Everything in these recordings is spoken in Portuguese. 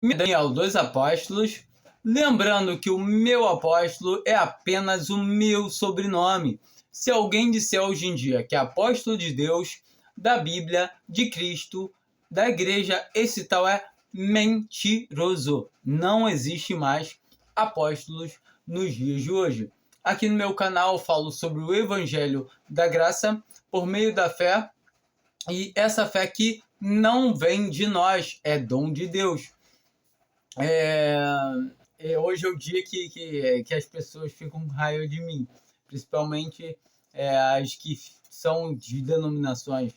Daniel dos Apóstolos, lembrando que o meu apóstolo é apenas o meu sobrenome. Se alguém disser hoje em dia que é apóstolo de Deus, da Bíblia, de Cristo, da igreja, esse tal é mentiroso. Não existe mais apóstolos nos dias de hoje. Aqui no meu canal eu falo sobre o Evangelho da Graça por meio da fé, e essa fé aqui não vem de nós, é dom de Deus. Hoje é o dia que as pessoas ficam com raiva de mim, principalmente as que são de denominações.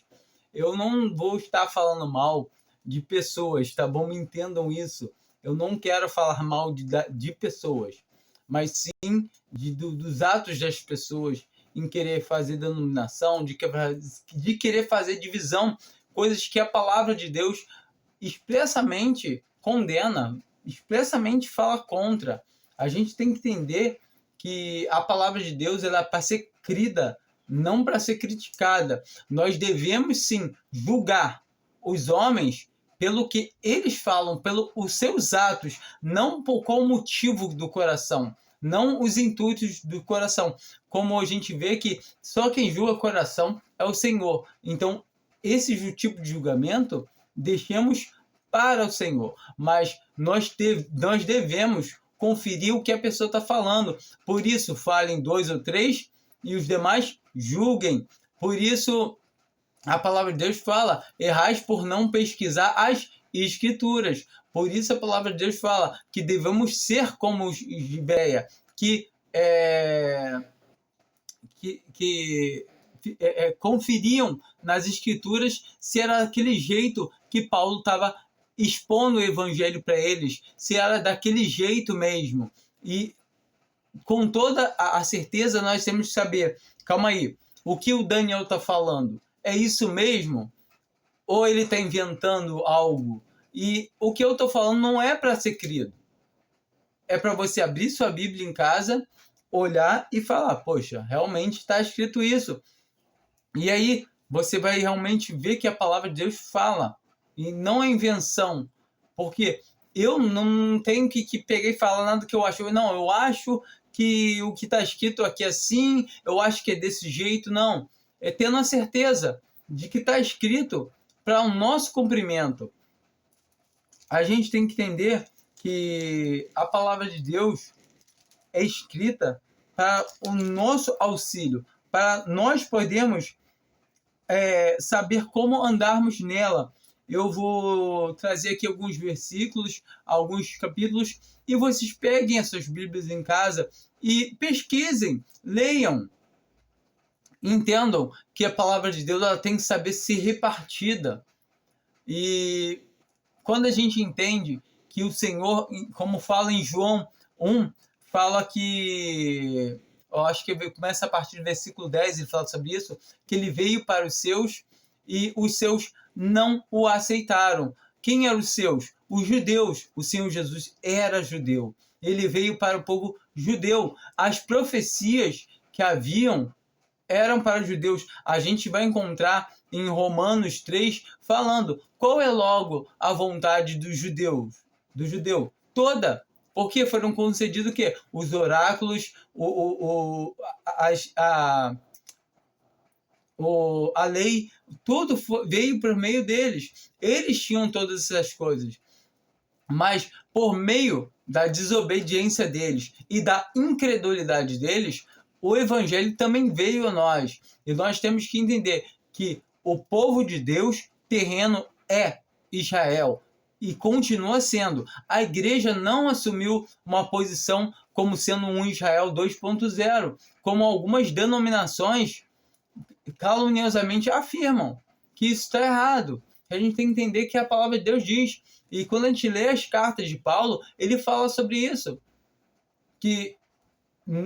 Eu não vou estar falando mal de pessoas, tá bom? Me entendam isso. Eu não quero falar mal de pessoas, mas sim dos atos das pessoas em querer fazer denominação, de querer fazer divisão, coisas que a palavra de Deus expressamente condena, expressamente fala contra. A gente tem que entender que a palavra de Deus ela é para ser crida, não para ser criticada. Nós devemos sim julgar os homens pelo que eles falam, pelos seus atos, não por qual motivo do coração, não os intuitos do coração. Como a gente vê que só quem julga o coração é o Senhor. Então, esse tipo de julgamento deixemos para o Senhor, mas nós devemos conferir o que a pessoa está falando. Por isso, falem 2 ou 3 e os demais julguem. Por isso, a palavra de Deus fala: errais por não pesquisar as Escrituras. Por isso, a palavra de Deus fala que devemos ser como os Gibeia, que conferiam nas Escrituras se era daquele jeito que Paulo estava expondo o evangelho para eles, se era daquele jeito mesmo. E com toda a certeza nós temos que saber, calma aí, o que o Daniel está falando é isso mesmo? Ou ele está inventando algo? E o que eu estou falando não é para ser crido. É para você abrir sua Bíblia em casa, olhar e falar: poxa, realmente está escrito isso. E aí você vai realmente ver que a palavra de Deus fala. E não é invenção. Porque eu não tenho que pegar e falar nada que eu acho. Não, eu acho que o que está escrito aqui é assim, eu acho que é desse jeito. Não. É tendo a certeza de que está escrito para o nosso cumprimento. A gente tem que entender que a palavra de Deus é escrita para o nosso auxílio, para nós podermos saber como andarmos nela. Eu vou trazer aqui alguns versículos, alguns capítulos, e vocês peguem as suas Bíblias em casa e pesquisem, leiam. Entendam que a palavra de Deus ela tem que saber ser repartida. E quando a gente entende que o Senhor, como fala em João 1, fala que, eu acho que começa a partir do versículo 10, ele fala sobre isso, que ele veio para os seus e os seus não o aceitaram. Quem eram os seus? Os judeus. O Senhor Jesus era judeu. Ele veio para o povo judeu. As profecias que haviam eram para os judeus. A gente vai encontrar em Romanos 3 falando qual é logo a vontade dos judeus, do judeu toda, porque foram concedidos o quê? Os oráculos, a lei, tudo veio por meio deles. Eles tinham todas essas coisas, mas por meio da desobediência deles e da incredulidade deles, o evangelho também veio a nós. E nós temos que entender que o povo de Deus terreno é Israel e continua sendo. A igreja não assumiu uma posição como sendo um Israel 2.0, como algumas denominações caluniosamente afirmam que isso está errado. A gente tem que entender que a palavra de Deus diz. E quando a gente lê as cartas de Paulo, ele fala sobre isso. Que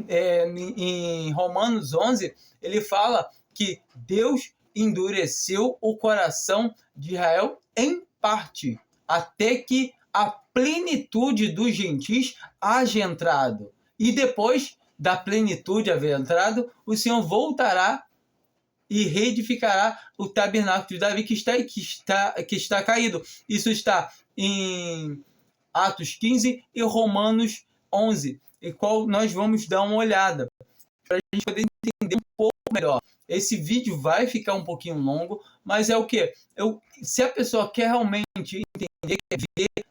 em Romanos 11, ele fala que Deus endureceu o coração de Israel em parte, até que a plenitude dos gentis haja entrado. E depois da plenitude haver entrado, o Senhor voltará e reedificará o tabernáculo de Davi que está caído. Isso está em Atos 15 e Romanos 11, e qual nós vamos dar uma olhada, para a gente poder entender um pouco melhor. Esse vídeo vai ficar um pouquinho longo, mas é o quê? Se a pessoa quer realmente entender, quer ver,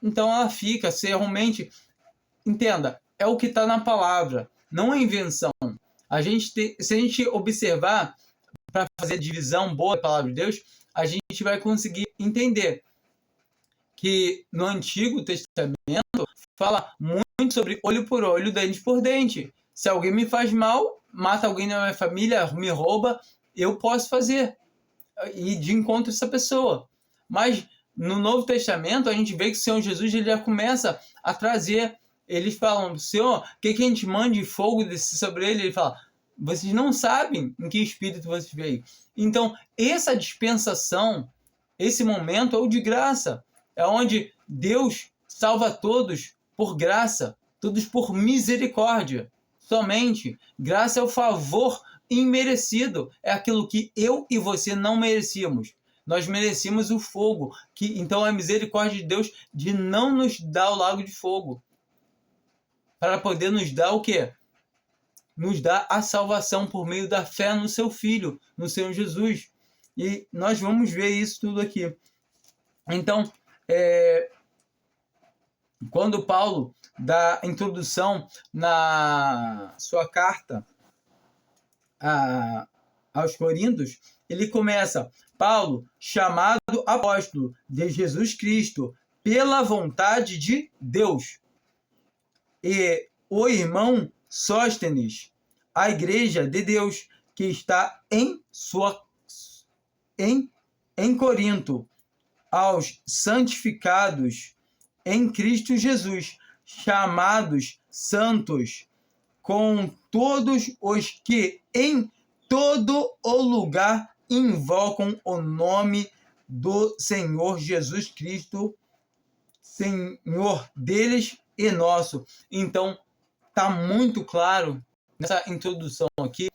então ela fica. Se realmente, entenda, é o que está na palavra, não é invenção. Se a gente observar, para fazer divisão boa da palavra de Deus, a gente vai conseguir entender que no Antigo Testamento fala muito sobre olho por olho, dente por dente. Se alguém me faz mal, mata alguém na minha família, me rouba, eu posso fazer e de encontro a essa pessoa. Mas no Novo Testamento a gente vê que o Senhor Jesus ele já começa a trazer. Eles falam: Senhor, quer que a gente mande fogo descer sobre ele? Ele fala: vocês não sabem em que espírito vocês veio. Então, essa dispensação, esse momento é o de graça. É onde Deus salva todos por graça, todos por misericórdia. Somente. Graça é o favor imerecido. É aquilo que eu e você não merecíamos. Nós merecíamos o fogo. Então, é a misericórdia de Deus de não nos dar o lago de fogo. Para poder nos dar o quê? Nos dá a salvação por meio da fé no seu Filho, no Senhor Jesus. E nós vamos ver isso tudo aqui. Então, quando Paulo dá introdução na sua carta aos Coríntios, ele começa: Paulo, chamado apóstolo de Jesus Cristo, pela vontade de Deus, e o irmão Sóstenes, a igreja de Deus que está em Corinto, aos santificados em Cristo Jesus, chamados santos, com todos os que em todo o lugar invocam o nome do Senhor Jesus Cristo, Senhor deles e nosso. Então, está muito claro nessa introdução aqui,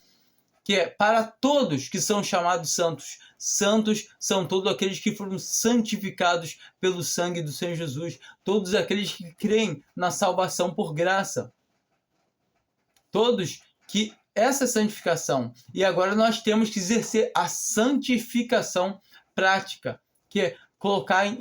que é para todos que são chamados santos. Santos são todos aqueles que foram santificados pelo sangue do Senhor Jesus. Todos aqueles que creem na salvação por graça. Todos que essa santificação. E agora nós temos que exercer a santificação prática, que é colocar em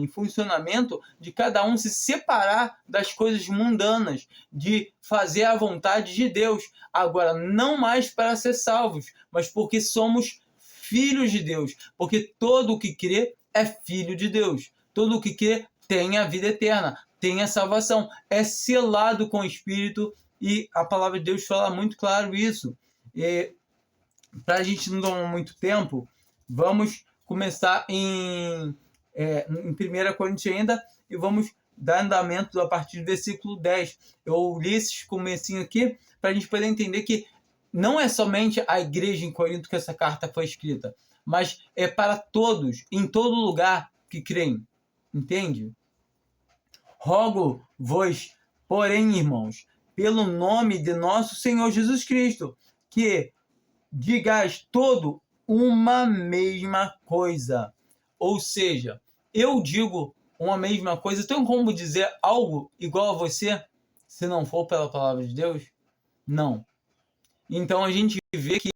funcionamento de cada um, se separar das coisas mundanas, de fazer a vontade de Deus. Agora, não mais para ser salvos, mas porque somos filhos de Deus. Porque todo o que crê é filho de Deus. Todo o que crê tem a vida eterna, tem a salvação, é selado com o Espírito, e a palavra de Deus fala muito claro isso. Para a gente não tomar muito tempo, vamos começar em 1 Coríntios ainda, e vamos dar andamento a partir do versículo 10. Eu li esse comecinho aqui para a gente poder entender que não é somente a igreja em Corinto que essa carta foi escrita, mas é para todos, em todo lugar que creem. Entende? Rogo-vos, porém, irmãos, pelo nome de nosso Senhor Jesus Cristo, que digais todo uma mesma coisa. Ou seja, eu digo uma mesma coisa. Tem como dizer algo igual a você, se não for pela palavra de Deus? Não. Então a gente vê que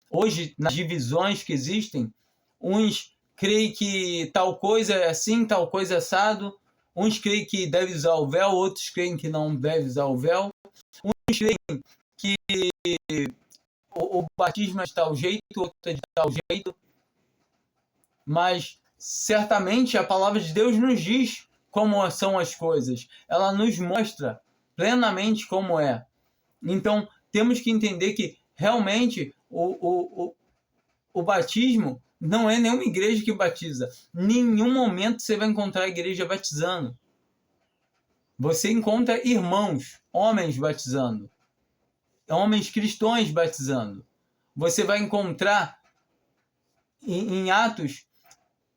hoje, nas divisões que existem, uns creem que tal coisa é assim, tal coisa é assado. Uns creem que deve usar o véu, outros creem que não deve usar o véu. Uns creem que o batismo é de tal jeito, outro é de tal jeito. Mas certamente a palavra de Deus nos diz como são as coisas. Ela nos mostra plenamente como é. Então, temos que entender que realmente o batismo não é nenhuma igreja que batiza. Em nenhum momento você vai encontrar a igreja batizando. Você encontra irmãos, homens batizando. Homens cristãos batizando. Você vai encontrar em Atos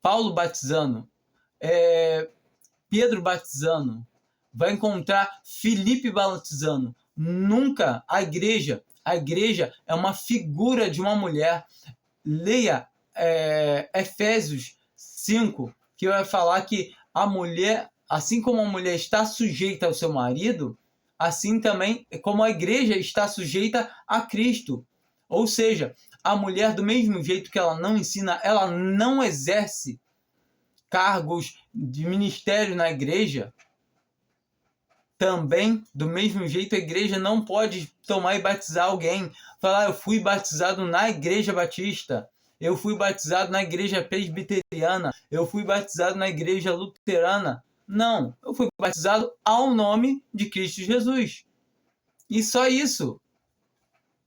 Paulo batizando, Pedro batizando, vai encontrar Filipe batizando. Nunca a igreja é uma figura de uma mulher. Leia Efésios 5, que vai falar que a mulher, assim como a mulher está sujeita ao seu marido, assim também como a igreja está sujeita a Cristo. Ou seja, a mulher, do mesmo jeito que ela não ensina, ela não exerce cargos de ministério na igreja, também, do mesmo jeito, a igreja não pode tomar e batizar alguém. Falar, eu fui batizado na igreja batista, eu fui batizado na igreja presbiteriana, eu fui batizado na igreja luterana. Não, eu fui batizado ao nome de Cristo Jesus. E só isso.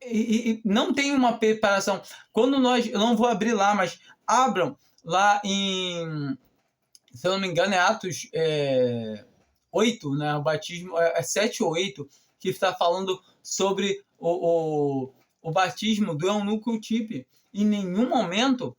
E não tem uma preparação. Quando nós, eu não vou abrir lá, mas abram lá em, se eu não me engano, é Atos 8, né? O batismo é 7 ou 8, que está falando sobre o batismo do eunuco Eutipe. Em nenhum momento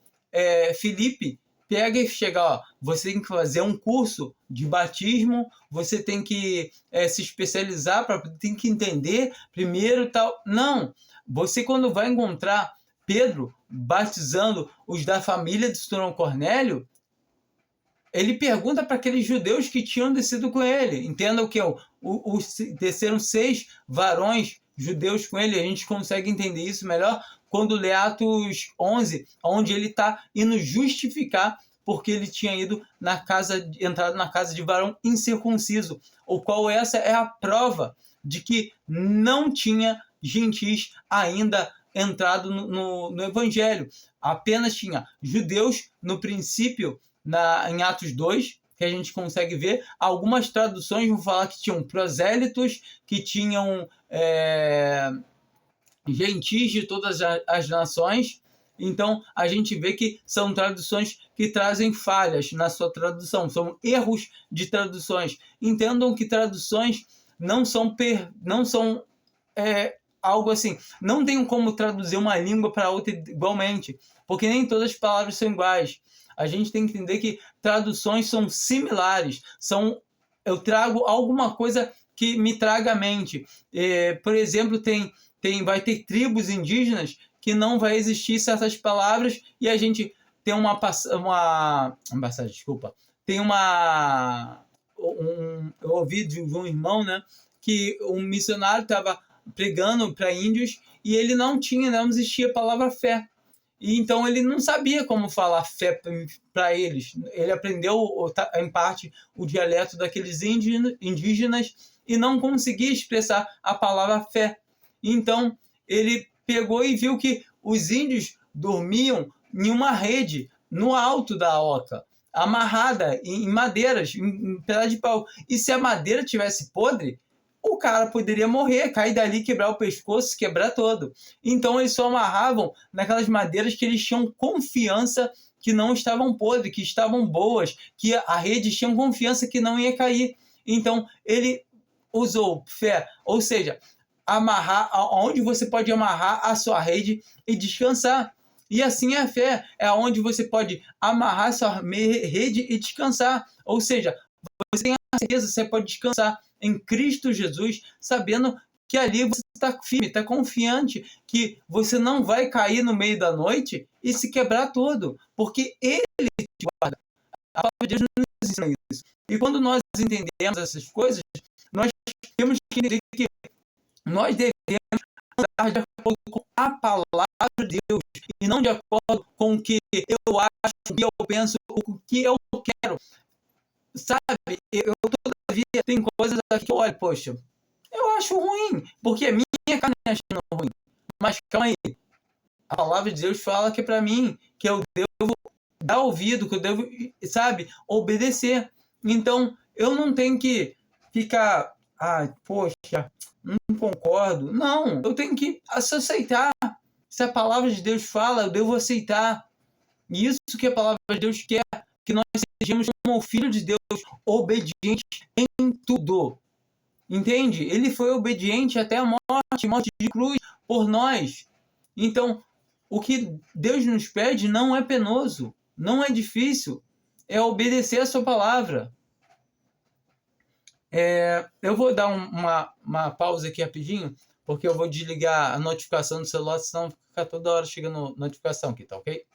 Filipe pega e chega, ó, você tem que fazer um curso de batismo, você tem que se especializar, tem que entender primeiro tal. Não, você quando vai encontrar Pedro batizando os da família de Centurião Cornélio, ele pergunta para aqueles judeus que tinham descido com ele. Entenda o que? Desceram 6 varões judeus com ele. A gente consegue entender isso melhor quando lê Atos 11, onde ele está indo justificar porque ele tinha entrado na casa de varão incircunciso, o qual essa é a prova de que não tinha gentis ainda entrado no evangelho. Apenas tinha judeus no princípio, em Atos 2, que a gente consegue ver. Algumas traduções vão falar que tinham prosélitos, que tinham gentis de todas as nações. Então, a gente vê que são traduções que trazem falhas na sua tradução, são erros de traduções. Entendam que traduções não são algo assim, não tem como traduzir uma língua para outra igualmente, porque nem todas as palavras são iguais. A gente tem que entender que traduções são similares, eu trago alguma coisa que me traga à mente. Por exemplo, vai ter tribos indígenas que não vai existir certas palavras, e a gente tem eu ouvi de um irmão, né, que um missionário estava pregando para índios e ele não existia a palavra fé. E então ele não sabia como falar fé para eles. Ele aprendeu, em parte, o dialeto daqueles indígenas e não conseguia expressar a palavra fé. Então ele pegou e viu que os índios dormiam em uma rede no alto da oca, amarrada em madeiras, em pedaço de pau. E se a madeira tivesse podre, o cara poderia morrer, cair dali, quebrar o pescoço, quebrar todo. Então eles só amarravam naquelas madeiras que eles tinham confiança que não estavam podres, que estavam boas, que a rede tinha confiança que não ia cair. Então ele usou fé, ou seja, amarrar, onde você pode amarrar a sua rede e descansar. E assim é a fé, é onde você pode amarrar a sua rede e descansar. Ou seja, você tem a certeza, você pode descansar em Cristo Jesus, sabendo que ali você está firme, está confiante, que você não vai cair no meio da noite e se quebrar todo, porque Ele te guarda. A palavra de Deus nos ensina isso. E quando nós entendemos essas coisas, nós temos que entender que nós devemos andar de acordo com a palavra de Deus e não de acordo com o que eu acho, o que eu penso, o que eu quero. Sabe, eu todavia tem coisas aqui que eu olho, poxa, eu acho ruim, porque a minha carne achando ruim. Mas calma aí, a palavra de Deus fala que é para mim, que eu devo dar ouvido, que eu devo, sabe, obedecer. Então, eu não tenho que ficar, poxa, não concordo. Não, eu tenho que aceitar. Se a palavra de Deus fala, eu devo aceitar. E isso que a palavra de Deus quer, que nós sejamos como o Filho de Deus, obediente em tudo. Entende? Ele foi obediente até a morte de cruz por nós. Então, o que Deus nos pede não é penoso, não é difícil, é obedecer a sua palavra. Eu vou dar uma pausa aqui rapidinho, porque eu vou desligar a notificação do celular, senão fica toda hora chegando notificação aqui, tá ok?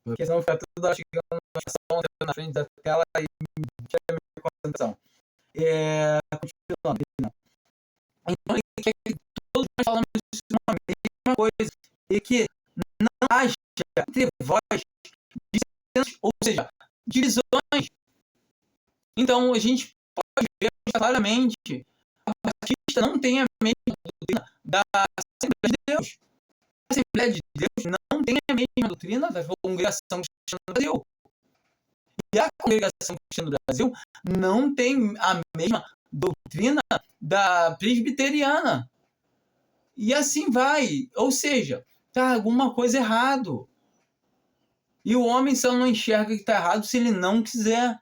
Porque senão fica toda hora chegando na frente da tela e tira a minha concentração. Continuando. Então, ele quer que todos nós falamos uma mesma coisa e que não haja entre vós dissensos, ou seja, divisões. Então, a gente pode ver claramente que a Batista não tem a mesma doutrina da Assembleia de Deus. A Assembleia de Deus não tem a mesma doutrina da Congregação Cristã do Brasil. E a Congregação Cristã do Brasil não tem a mesma doutrina da presbiteriana. E assim vai. Ou seja, está alguma coisa errado. E o homem só não enxerga que está errado se ele não quiser.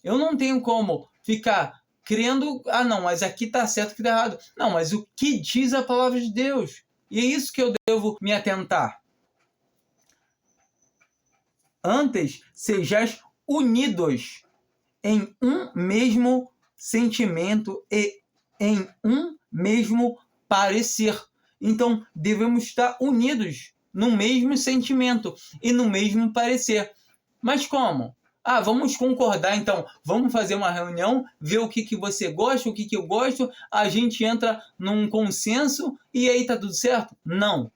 Eu não tenho como ficar crendo, não, mas aqui está certo que está errado. Não, mas o que diz a palavra de Deus? E é isso que eu devo me atentar. Antes, sejais unidos em um mesmo sentimento e em um mesmo parecer. Então, devemos estar unidos no mesmo sentimento e no mesmo parecer. Mas como? Vamos concordar, então. Vamos fazer uma reunião, ver o que você gosta, o que eu gosto, a gente entra num consenso e aí tá tudo certo? Não.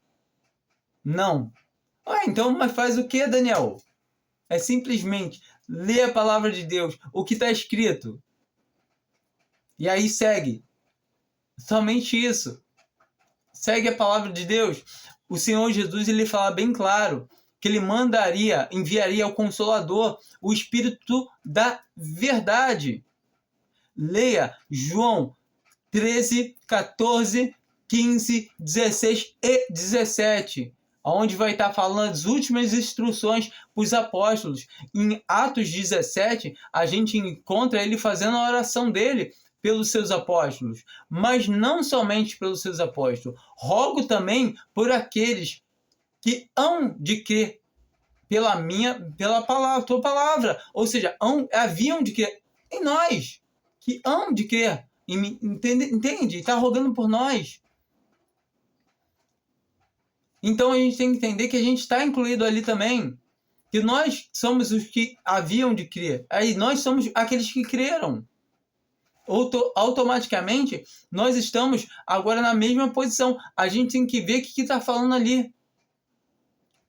Não. Então, mas faz o que, Daniel? É simplesmente ler a palavra de Deus, o que está escrito. E aí segue. Somente isso. Segue a palavra de Deus. O Senhor Jesus, ele fala bem claro que ele enviaria o Consolador, o Espírito da verdade. Leia João 13, 14, 15, 16 e 17. Onde vai estar falando as últimas instruções para os apóstolos. Em Atos 17, a gente encontra ele fazendo a oração dele pelos seus apóstolos. Mas não somente pelos seus apóstolos. Rogo também por aqueles que hão de crer pela palavra, tua palavra. Ou seja, haviam de crer em nós, que hão de crer. Entende? Está rogando por nós. Então a gente tem que entender que a gente está incluído ali também. Que nós somos os que haviam de crer. Aí nós somos aqueles que creram. Automaticamente, nós estamos agora na mesma posição. A gente tem que ver o que está falando ali.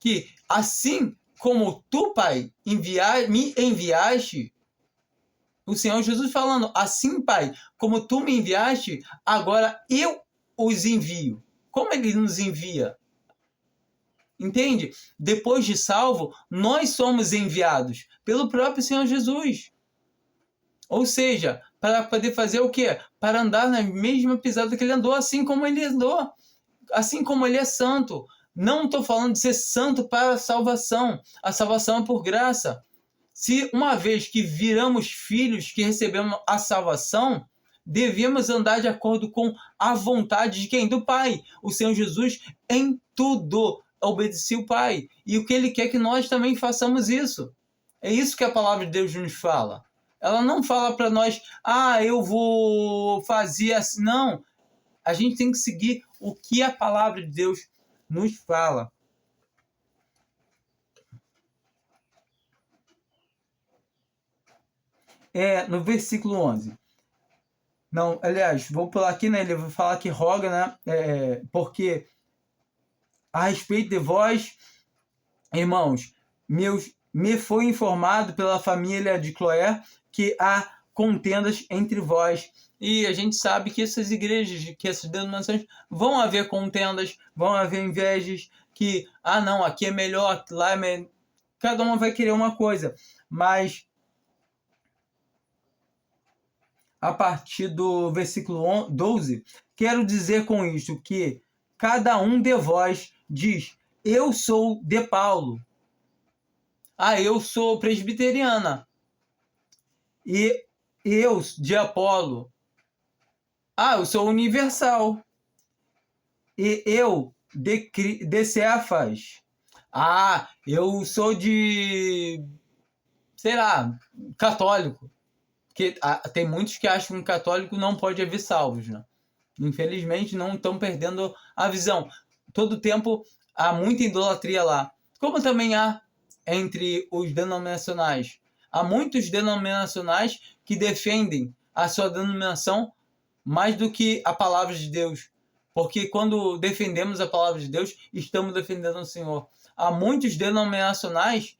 Que assim como tu, Pai, me enviaste, o Senhor Jesus falando, assim, Pai, como tu me enviaste, agora eu os envio. Como ele nos envia? Entende? Depois de salvo, nós somos enviados pelo próprio Senhor Jesus. Ou seja, para poder fazer o quê? Para andar na mesma pisada que ele andou, assim como ele andou. Assim como ele é santo. Não estou falando de ser santo para a salvação. A salvação é por graça. Se uma vez que viramos filhos, que recebemos a salvação, devemos andar de acordo com a vontade de quem? Do Pai. O Senhor Jesus em tudo obedecia o Pai. E o que Ele quer que nós também façamos isso. É isso que a palavra de Deus nos fala. Ela não fala para nós, eu vou fazer assim. Não. A gente tem que seguir o que a palavra de Deus nos fala. No versículo 11. Não, aliás, vou pular aqui, né? Ele vai falar que roga, né? Porque a respeito de vós, irmãos, me foi informado pela família de Cloé que há contendas entre vós. E a gente sabe que essas igrejas, que essas denominações, vão haver contendas, vão haver invejas, que, não, aqui é melhor, lá é melhor. Cada uma vai querer uma coisa. Mas, a partir do versículo 12, quero dizer com isto que cada um de vós diz, eu sou de Paulo. Eu sou presbiteriana. E eu de Apolo. Eu sou universal. E eu de Cefas. Eu sou de, sei lá, católico. Porque tem muitos que acham que católico não pode haver salvos, né? Infelizmente, não estão perdendo a visão. Todo tempo há muita idolatria lá. Como também há entre os denominacionais. Há muitos denominacionais que defendem a sua denominação mais do que a palavra de Deus. Porque quando defendemos a palavra de Deus, estamos defendendo o Senhor. Há muitos denominacionais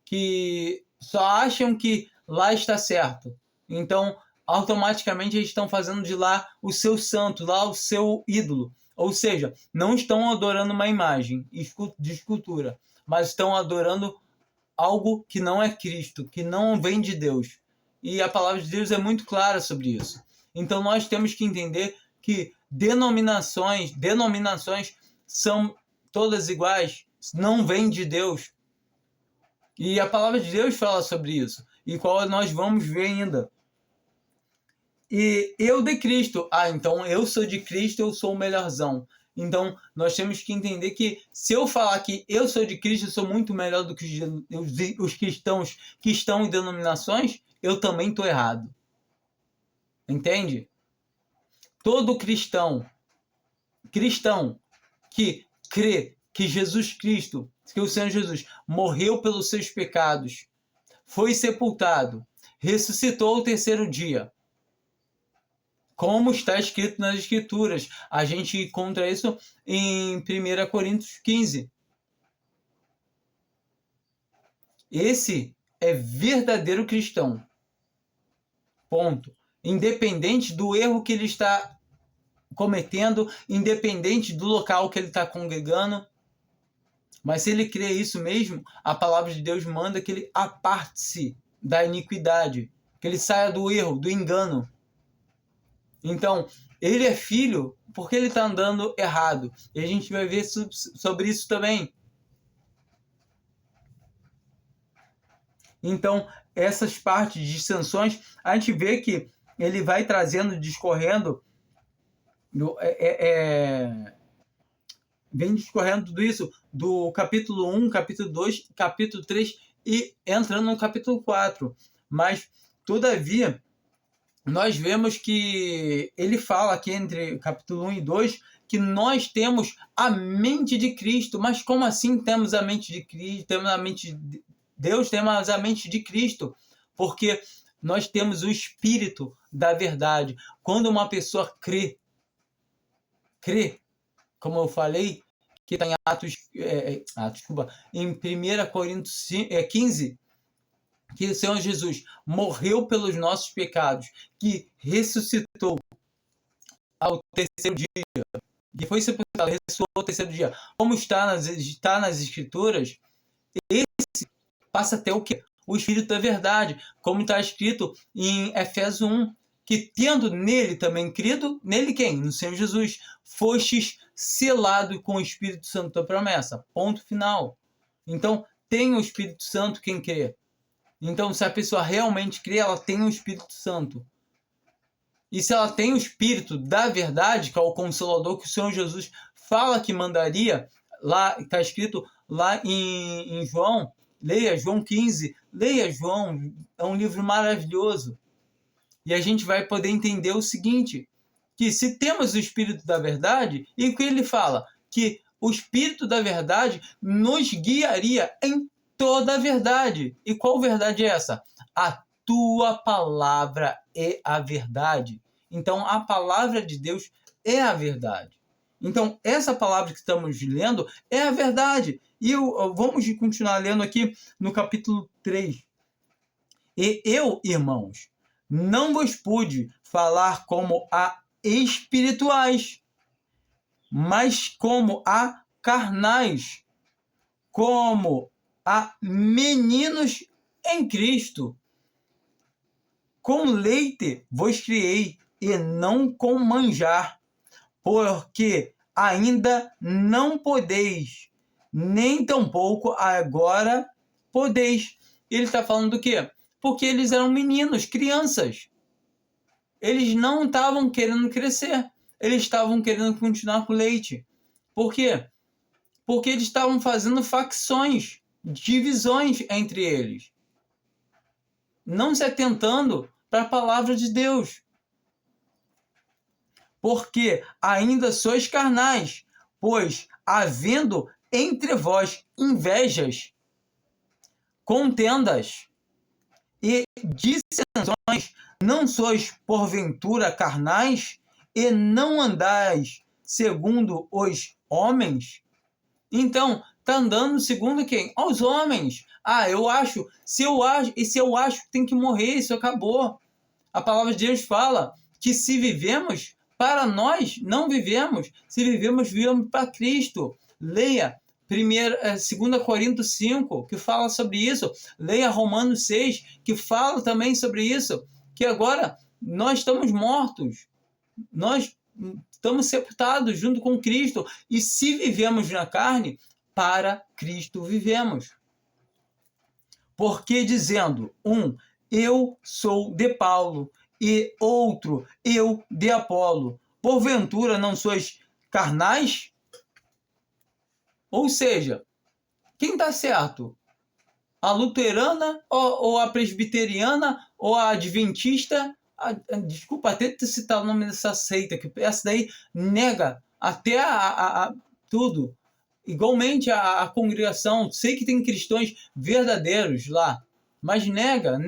que só acham que lá está certo. Então, automaticamente, eles estão fazendo de lá o seu santo, lá o seu ídolo. Ou seja, não estão adorando uma imagem de escultura, mas estão adorando algo que não é Cristo, que não vem de Deus. E a palavra de Deus é muito clara sobre isso. Então, nós temos que entender que denominações são todas iguais, não vêm de Deus. E a palavra de Deus fala sobre isso, e qual nós vamos ver ainda. E eu de Cristo, então eu sou de Cristo, eu sou o melhorzão. Então nós temos que entender que se eu falar que eu sou de Cristo, eu sou muito melhor do que os cristãos que estão em denominações, eu também estou errado. Entende? Todo cristão que crê que Jesus Cristo, que o Senhor Jesus morreu pelos seus pecados, foi sepultado, ressuscitou ao terceiro dia, como está escrito nas Escrituras. A gente encontra isso em 1 Coríntios 15. Esse é verdadeiro cristão. Ponto. Independente do erro que ele está cometendo, independente do local que ele está congregando. Mas se ele crê isso mesmo, a palavra de Deus manda que ele aparte-se da iniquidade, que ele saia do erro, do engano. Então, ele é filho porque ele está andando errado. E a gente vai ver sobre isso também. Então, essas partes de dissensões, a gente vê que ele vai trazendo, discorrendo, vem discorrendo tudo isso do capítulo 1, capítulo 2, capítulo 3 e entrando no capítulo 4. Mas, todavia, nós vemos que ele fala aqui entre capítulo 1 e 2 que nós temos a mente de Cristo. Mas como assim temos a mente de Cristo? Temos a mente de Deus, temos a mente de Cristo. Porque nós temos o Espírito da verdade. Quando uma pessoa crê, como eu falei, que está em em 1 Coríntios 15, que o Senhor Jesus morreu pelos nossos pecados, que ressuscitou ao terceiro dia, que foi sepultado, ressuscitou ao terceiro dia, como está nas Escrituras, esse passa a ter o quê? O Espírito da verdade, como está escrito em Efésios 1, que tendo nele também crido, nele quem? No Senhor Jesus, fostes selado com o Espírito Santo da promessa. Ponto final. Então, tem o Espírito Santo quem crê. Então, se a pessoa realmente crê, ela tem o Espírito Santo. E se ela tem o Espírito da verdade, que é o Consolador que o Senhor Jesus fala que mandaria, lá está escrito lá em João, leia João 15, leia João, é um livro maravilhoso. E a gente vai poder entender o seguinte, que se temos o Espírito da verdade, e o que ele fala? Que o Espírito da verdade nos guiaria em toda a verdade. E qual verdade é essa? A tua palavra é a verdade. Então, a palavra de Deus é a verdade. Então, essa palavra que estamos lendo é a verdade. E vamos continuar lendo aqui no capítulo 3. E eu, irmãos, não vos pude falar como a espirituais, mas como a carnais, como a meninos em Cristo. Com leite vos criei, e não com manjar, porque ainda não podeis, nem tampouco agora podeis. Ele está falando do quê? Porque eles eram meninos, crianças. Eles não estavam querendo crescer. Eles estavam querendo continuar com leite. Por quê? Porque eles estavam fazendo facções, divisões entre eles. Não se atentando para a palavra de Deus. Porque ainda sois carnais, pois havendo entre vós invejas, contendas e dissensões, não sois porventura carnais, e não andais segundo os homens? Então, tá andando segundo quem? Aos homens. Se eu acho que tem que morrer, isso acabou. A palavra de Deus fala que se vivemos, para nós não vivemos. Se vivemos, vivemos para Cristo. Leia 2 Coríntios 5, que fala sobre isso. Leia Romanos 6, que fala também sobre isso. Que agora nós estamos mortos. Nós estamos sepultados junto com Cristo. E se vivemos na carne, para Cristo vivemos. Porque dizendo, eu sou de Paulo, e outro, eu de Apolo, porventura não sois carnais? Ou seja, quem está certo? A luterana ou a presbiteriana ou a adventista? Desculpa até citar o nome dessa seita, que essa daí nega até tudo. Igualmente a congregação, sei que tem cristãos verdadeiros lá, mas nega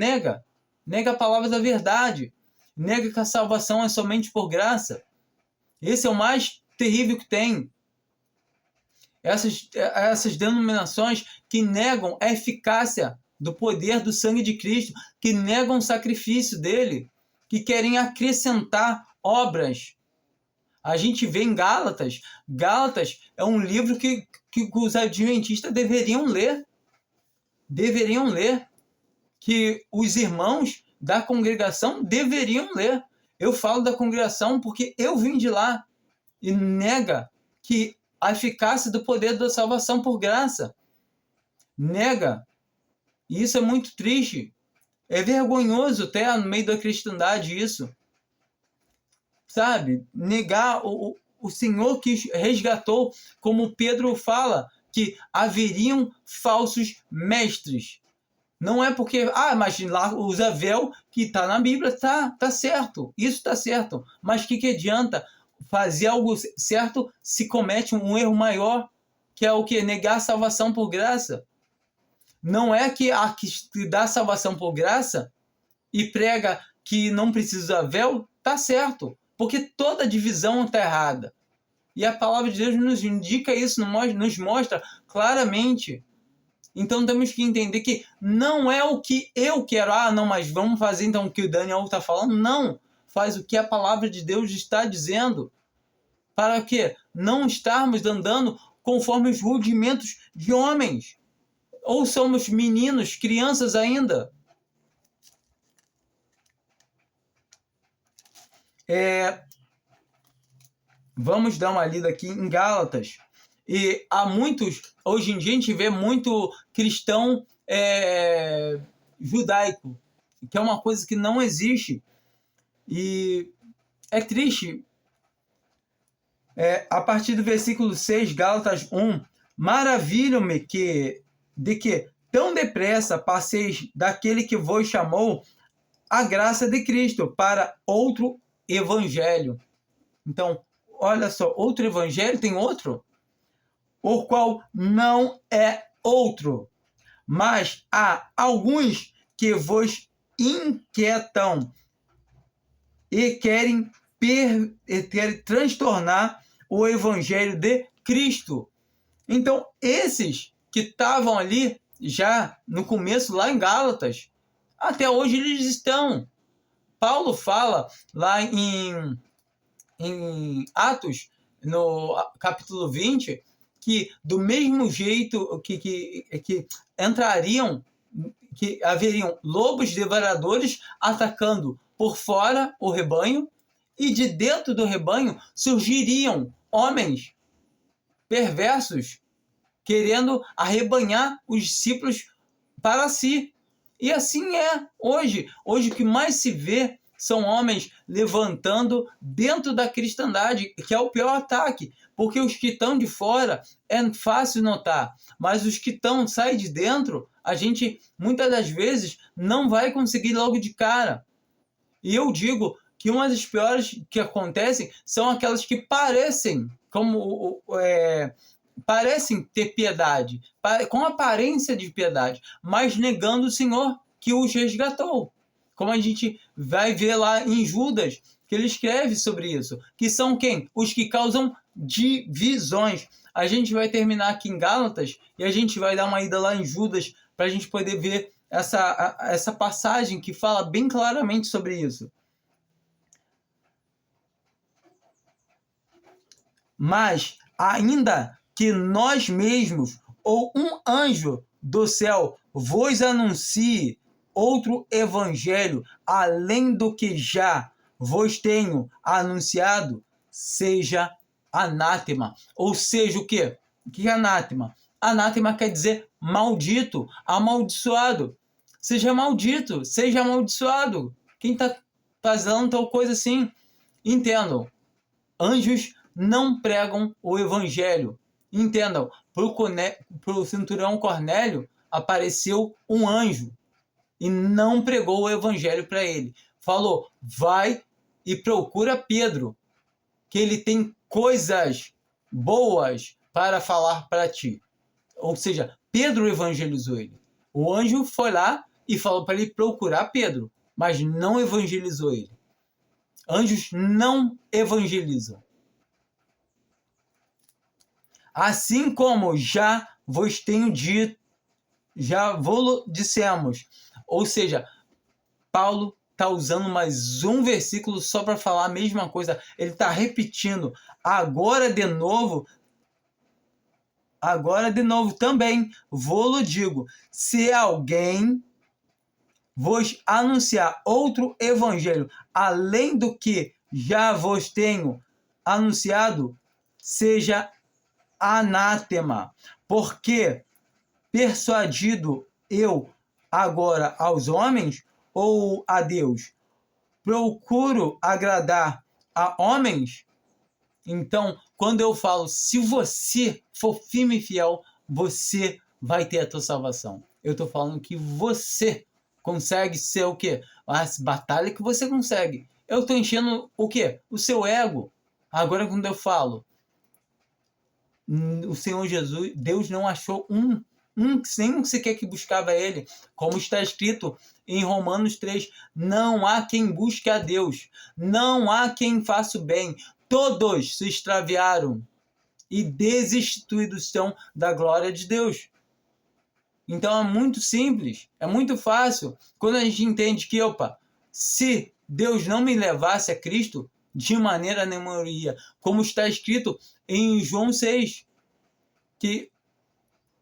a palavra da verdade, nega que a salvação é somente por graça. Esse é o mais terrível que tem. Essas denominações que negam a eficácia do poder do sangue de Cristo, que negam o sacrifício dele, que querem acrescentar obras. A gente vê em Gálatas. Gálatas é um livro que os adventistas deveriam ler. Deveriam ler. Que os irmãos da congregação deveriam ler. Eu falo da congregação porque eu vim de lá. E nega que a eficácia do poder da salvação por graça. Nega. E isso é muito triste. É vergonhoso até no meio da cristandade isso. Sabe? Negar o Senhor que resgatou, como Pedro fala, que haveriam falsos mestres. Não é porque, mas lá usa véu, que está na Bíblia, tá certo. Isso está certo. Mas o que adianta fazer algo certo se comete um erro maior, que é o que? Negar a salvação por graça. Não é que dá salvação por graça e prega que não precisa usar véu, tá certo. Porque toda divisão está errada. E a palavra de Deus nos indica isso, nos mostra claramente. Então temos que entender que não é o que eu quero. Mas vamos fazer então o que o Daniel está falando. Não. Faz o que a palavra de Deus está dizendo. Para que não estarmos andando conforme os rudimentos de homens. Ou somos meninos, crianças ainda. Vamos dar uma lida aqui em Gálatas. E há muitos, hoje em dia a gente vê muito cristão judaico, que é uma coisa que não existe. E é triste. A partir do versículo 6, Gálatas 1, maravilho-me de que tão depressa passeis daquele que vos chamou a graça de Cristo para outro evangelho. Então, olha só, outro evangelho tem outro, o qual não é outro, mas há alguns que vos inquietam e querem transtornar o evangelho de Cristo. Então, esses que estavam ali já no começo, lá em Gálatas, até hoje eles estão. Paulo fala lá em Atos, no capítulo 20, que do mesmo jeito que entrariam, que haveriam lobos devoradores atacando por fora o rebanho, e de dentro do rebanho surgiriam homens perversos querendo arrebanhar os discípulos para si. E assim é hoje. Hoje o que mais se vê são homens levantando dentro da cristandade, que é o pior ataque. Porque os que estão de fora é fácil notar, mas os que saem de dentro, a gente muitas das vezes não vai conseguir logo de cara. E eu digo que uma das piores que acontecem são aquelas que parecem, como parecem ter piedade, com aparência de piedade, mas negando o Senhor que os resgatou. Como a gente vai ver lá em Judas, que ele escreve sobre isso, que são quem? Os que causam divisões. A gente vai terminar aqui em Gálatas e a gente vai dar uma ida lá em Judas para a gente poder ver essa passagem que fala bem claramente sobre isso. Mas, ainda que nós mesmos ou um anjo do céu vos anuncie outro evangelho além do que já vos tenho anunciado, seja anátema. Ou seja, o quê? O que é anátema? Anátema quer dizer maldito, amaldiçoado. Seja maldito, seja amaldiçoado. Quem está fazendo tal coisa assim? Entendam. Anjos não pregam o evangelho. Entendam, para o centurião Cornélio apareceu um anjo e não pregou o evangelho para ele. Falou, vai e procura Pedro, que ele tem coisas boas para falar para ti. Ou seja, Pedro evangelizou ele. O anjo foi lá e falou para ele procurar Pedro, mas não evangelizou ele. Anjos não evangelizam. Assim como já vos tenho dito, já vos dissemos. Ou seja, Paulo está usando mais um versículo só para falar a mesma coisa. Ele está repetindo. Agora de novo também vou-lo digo. Se alguém vos anunciar outro evangelho, além do que já vos tenho anunciado, seja anátema, porque persuadido eu agora aos homens ou a Deus? Procuro agradar a homens? Então, quando eu falo, se você for firme e fiel, você vai ter a tua salvação. Eu estou falando que você consegue ser o quê? A batalha que você consegue. Eu estou enchendo o quê? O seu ego. Agora, quando eu falo, o Senhor Jesus, Deus não achou nem sequer que buscava ele, como está escrito em Romanos 3, não há quem busque a Deus, não há quem faça o bem, todos se extraviaram e destituídos estão da glória de Deus. Então é muito simples, é muito fácil, quando a gente entende que, se Deus não me levasse a Cristo, de maneira nenhuma eu iria, como está escrito em João 6, que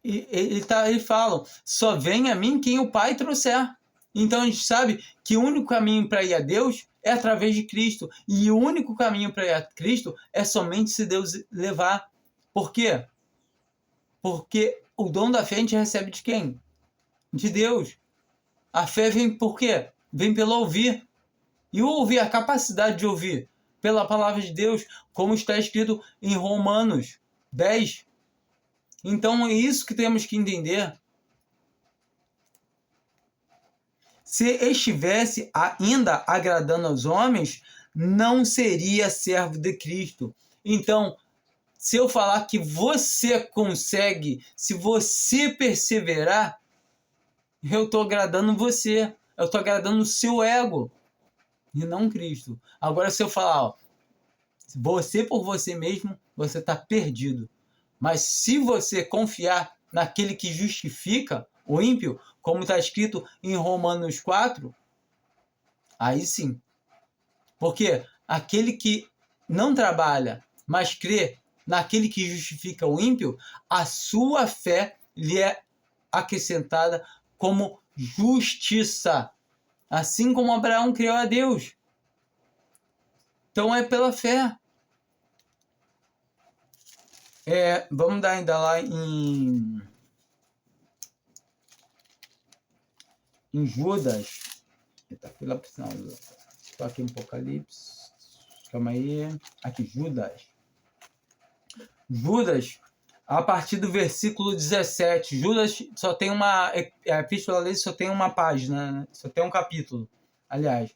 ele fala, só vem a mim quem o Pai trouxer. Então a gente sabe que o único caminho para ir a Deus é através de Cristo. E o único caminho para ir a Cristo é somente se Deus levar. Por quê? Porque o dom da fé a gente recebe de quem? De Deus. A fé vem por quê? Vem pelo ouvir. E o ouvir, a capacidade de ouvir pela palavra de Deus, como está escrito em Romanos 10. Então é isso que temos que entender. Se estivesse ainda agradando aos homens, não seria servo de Cristo. Então, se eu falar que você consegue, se você perseverar, eu estou agradando você. Eu estou agradando o seu ego e não Cristo. Agora, se eu falar, você por você mesmo, você está perdido. Mas se você confiar naquele que justifica o ímpio, como está escrito em Romanos 4, aí sim. Porque aquele que não trabalha, mas crê naquele que justifica o ímpio, a sua fé lhe é acrescentada como justiça. Assim como Abraão creu a Deus. Então é pela fé. Vamos dar ainda lá em Judas. Eita, fui lá pro final. Estou aqui em Apocalipse. Calma aí. Aqui, Judas. Judas, a partir do versículo 17. Judas só tem uma... A epístola dele só tem uma página, né? Só tem um capítulo. Aliás.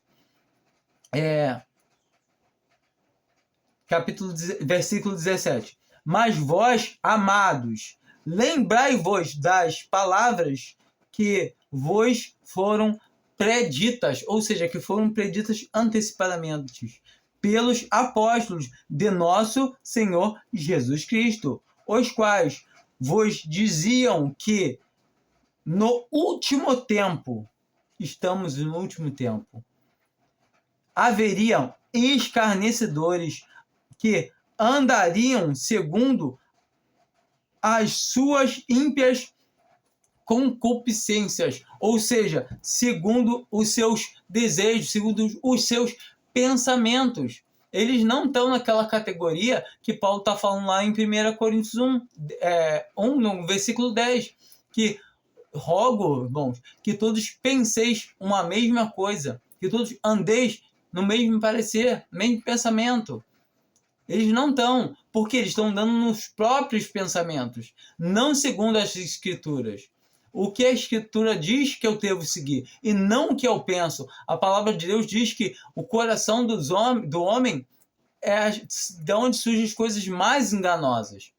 Versículo 17. Mas vós, amados, lembrai-vos das palavras que vos foram preditas, ou seja, que foram preditas antecipadamente pelos apóstolos de nosso Senhor Jesus Cristo, os quais vos diziam que no último tempo, estamos no último tempo, haveriam escarnecedores que andariam segundo as suas ímpias concupiscências, ou seja, segundo os seus desejos, segundo os seus pensamentos. Eles não estão naquela categoria que Paulo está falando lá em 1 Coríntios 1, no versículo 10, que rogo, irmãos, que todos penseis uma mesma coisa, que todos andeis no mesmo parecer, mesmo pensamento. Eles não estão, porque eles estão andando nos próprios pensamentos, não segundo as Escrituras. O que a Escritura diz que eu devo seguir, e não o que eu penso. A palavra de Deus diz que o coração do homem é de onde surgem as coisas mais enganosas.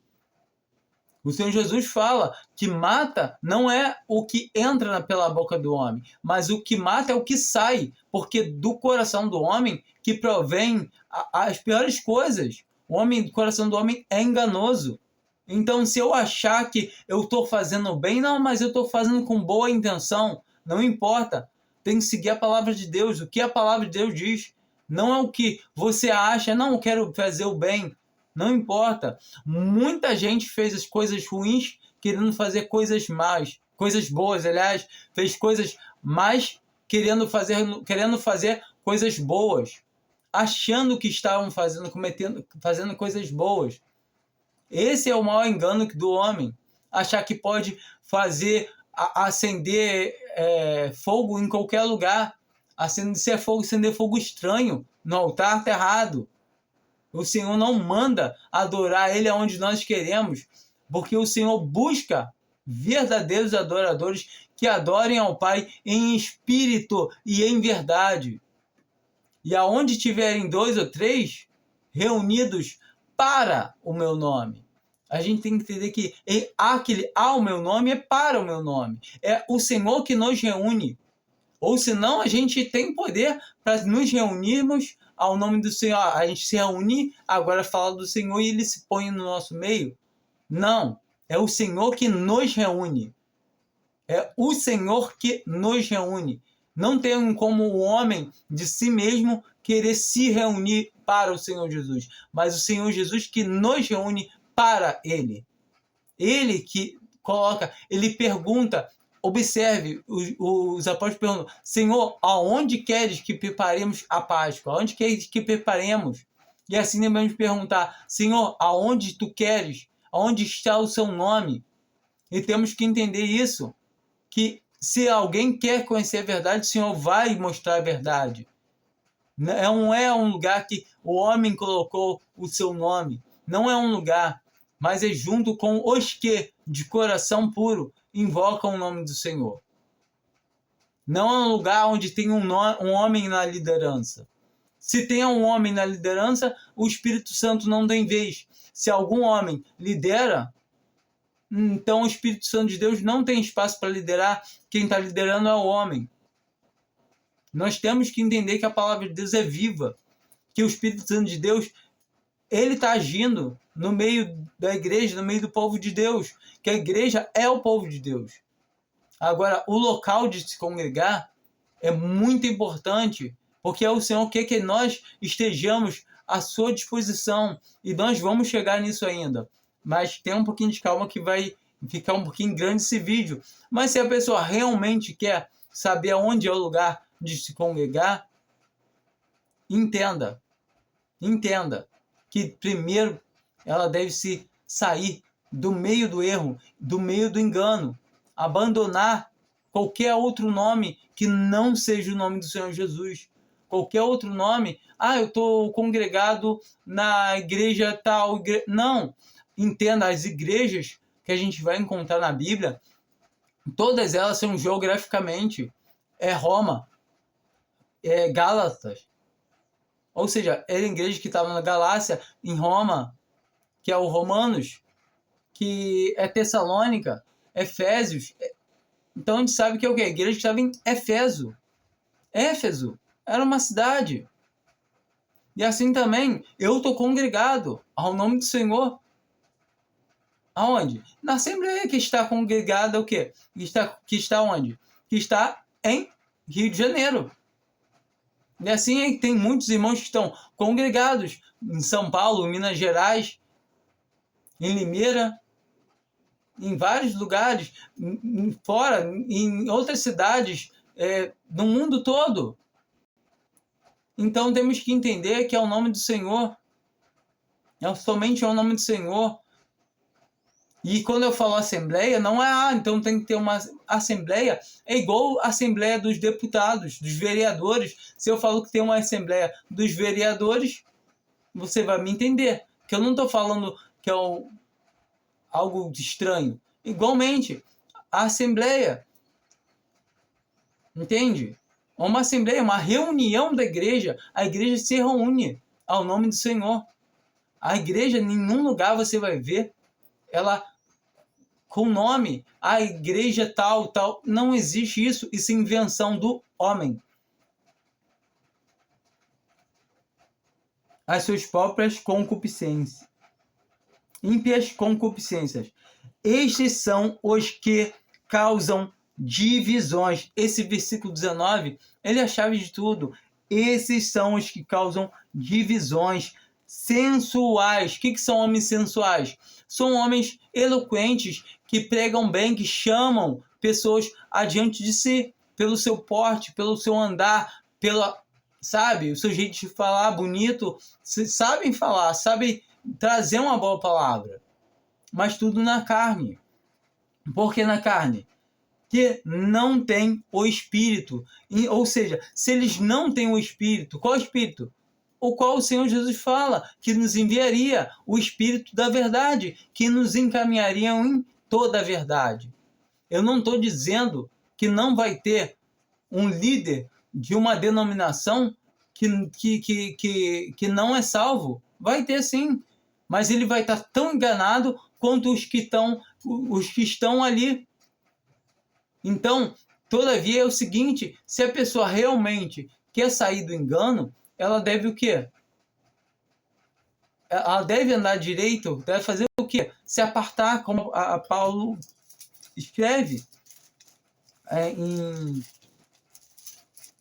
O Senhor Jesus fala que mata não é o que entra pela boca do homem, mas o que mata é o que sai, porque do coração do homem que provém as piores coisas. O coração do homem é enganoso. Então, se eu achar que eu estou fazendo bem, não, mas eu estou fazendo com boa intenção, não importa. Tem que seguir a palavra de Deus, o que a palavra de Deus diz. Não é o que você acha, não, eu quero fazer o bem. Não importa. Muita gente fez as coisas ruins querendo fazer coisas más, coisas boas, aliás, fez coisas más querendo fazer coisas boas, achando que estavam fazendo coisas boas. Esse é o maior engano do homem, achar que pode acender fogo em qualquer lugar, acender fogo estranho no altar, está errado. O Senhor não manda adorar Ele aonde nós queremos, porque o Senhor busca verdadeiros adoradores que adorem ao Pai em espírito e em verdade. E aonde tiverem 2 ou 3 reunidos para o meu nome, a gente tem que entender que o meu nome é para o meu nome. É o Senhor que nos reúne. Ou senão a gente tem poder para nos reunirmos ao nome do Senhor. A gente se reúne, agora fala do Senhor e Ele se põe no nosso meio. Não, é o Senhor que nos reúne. É o Senhor que nos reúne. Não tem como o homem de si mesmo querer se reunir para o Senhor Jesus, mas o Senhor Jesus que nos reúne para Ele. Ele que coloca, Ele pergunta. Observe, os apóstolos perguntam: Senhor, aonde queres que preparemos a Páscoa? Aonde queres que preparemos? E assim devemos perguntar: Senhor, aonde tu queres? Aonde está o seu nome? E temos que entender isso, que se alguém quer conhecer a verdade, o Senhor vai mostrar a verdade. Não é um lugar que o homem colocou o seu nome. Não é um lugar, mas é junto com os que, de coração puro, invocam o nome do Senhor. Não é um lugar onde tem um homem na liderança. Se tem um homem na liderança, o Espírito Santo não tem vez. Se algum homem lidera, então o Espírito Santo de Deus não tem espaço para liderar. Quem está liderando é o homem. Nós temos que entender que a palavra de Deus é viva, que o Espírito Santo de Deus, ele está agindo no meio da igreja, no meio do povo de Deus, que a igreja é o povo de Deus. Agora, o local de se congregar é muito importante, porque é o Senhor que quer que nós estejamos à sua disposição, e nós vamos chegar nisso ainda. Mas tem um pouquinho de calma que vai ficar um pouquinho grande esse vídeo. Mas se a pessoa realmente quer saber aonde é o lugar de se congregar, entenda que primeiro ela deve se sair do meio do erro, do meio do engano, abandonar qualquer outro nome que não seja o nome do Senhor Jesus. Qualquer outro nome, eu estou congregado na igreja tal. Não, entenda, as igrejas que a gente vai encontrar na Bíblia, todas elas são geograficamente, Roma, Gálatas. Ou seja, era a igreja que estava na Galácia, em Roma. que é o Romanos, que é Tessalônica, Efésios. Então a gente sabe que é o quê? A igreja estava em Éfeso. Éfeso era uma cidade. E assim também, eu estou congregado ao nome do Senhor. Aonde? Na Assembleia, que está congregada o quê? Que está onde? Que está em Rio de Janeiro. E assim tem muitos irmãos que estão congregados em São Paulo, em Minas Gerais, em Limeira, em vários lugares, fora, em outras cidades, no mundo todo. Então temos que entender que é o nome do Senhor. Somente é o nome do Senhor. E quando eu falo assembleia, não é, então tem que ter uma assembleia, é igual a assembleia dos deputados, dos vereadores. Se eu falo que tem uma assembleia dos vereadores, você vai me entender. Que eu não estou falando que é algo estranho. Igualmente, a assembleia, entende? Uma assembleia, uma reunião da igreja, a igreja se reúne ao nome do Senhor. A igreja, em nenhum lugar você vai ver ela com nome, a igreja tal, tal. Não existe isso. Isso é invenção do homem. As suas próprias concupiscências. Ímpias concupiscências. Estes são os que causam divisões. Esse versículo 19, ele é a chave de tudo. Esses são os que causam divisões sensuais. O que são homens sensuais? São homens eloquentes que pregam bem, que chamam pessoas adiante de si, pelo seu porte, pelo seu andar, sabe, o seu jeito de falar bonito, sabem falar, sabem trazer uma boa palavra, mas tudo na carne. Por que na carne? Que não tem o Espírito. Ou seja, se eles não têm o Espírito, qual Espírito? O qual o Senhor Jesus fala, que nos enviaria o Espírito da verdade, que nos encaminharia em toda a verdade. Eu não estou dizendo que não vai ter um líder de uma denominação que não é salvo. Vai ter sim, mas ele vai estar tão enganado quanto os que estão ali. Então, todavia, é o seguinte, se a pessoa realmente quer sair do engano, ela deve o quê? Ela deve andar direito, deve fazer o quê? Se apartar, como a Paulo escreve em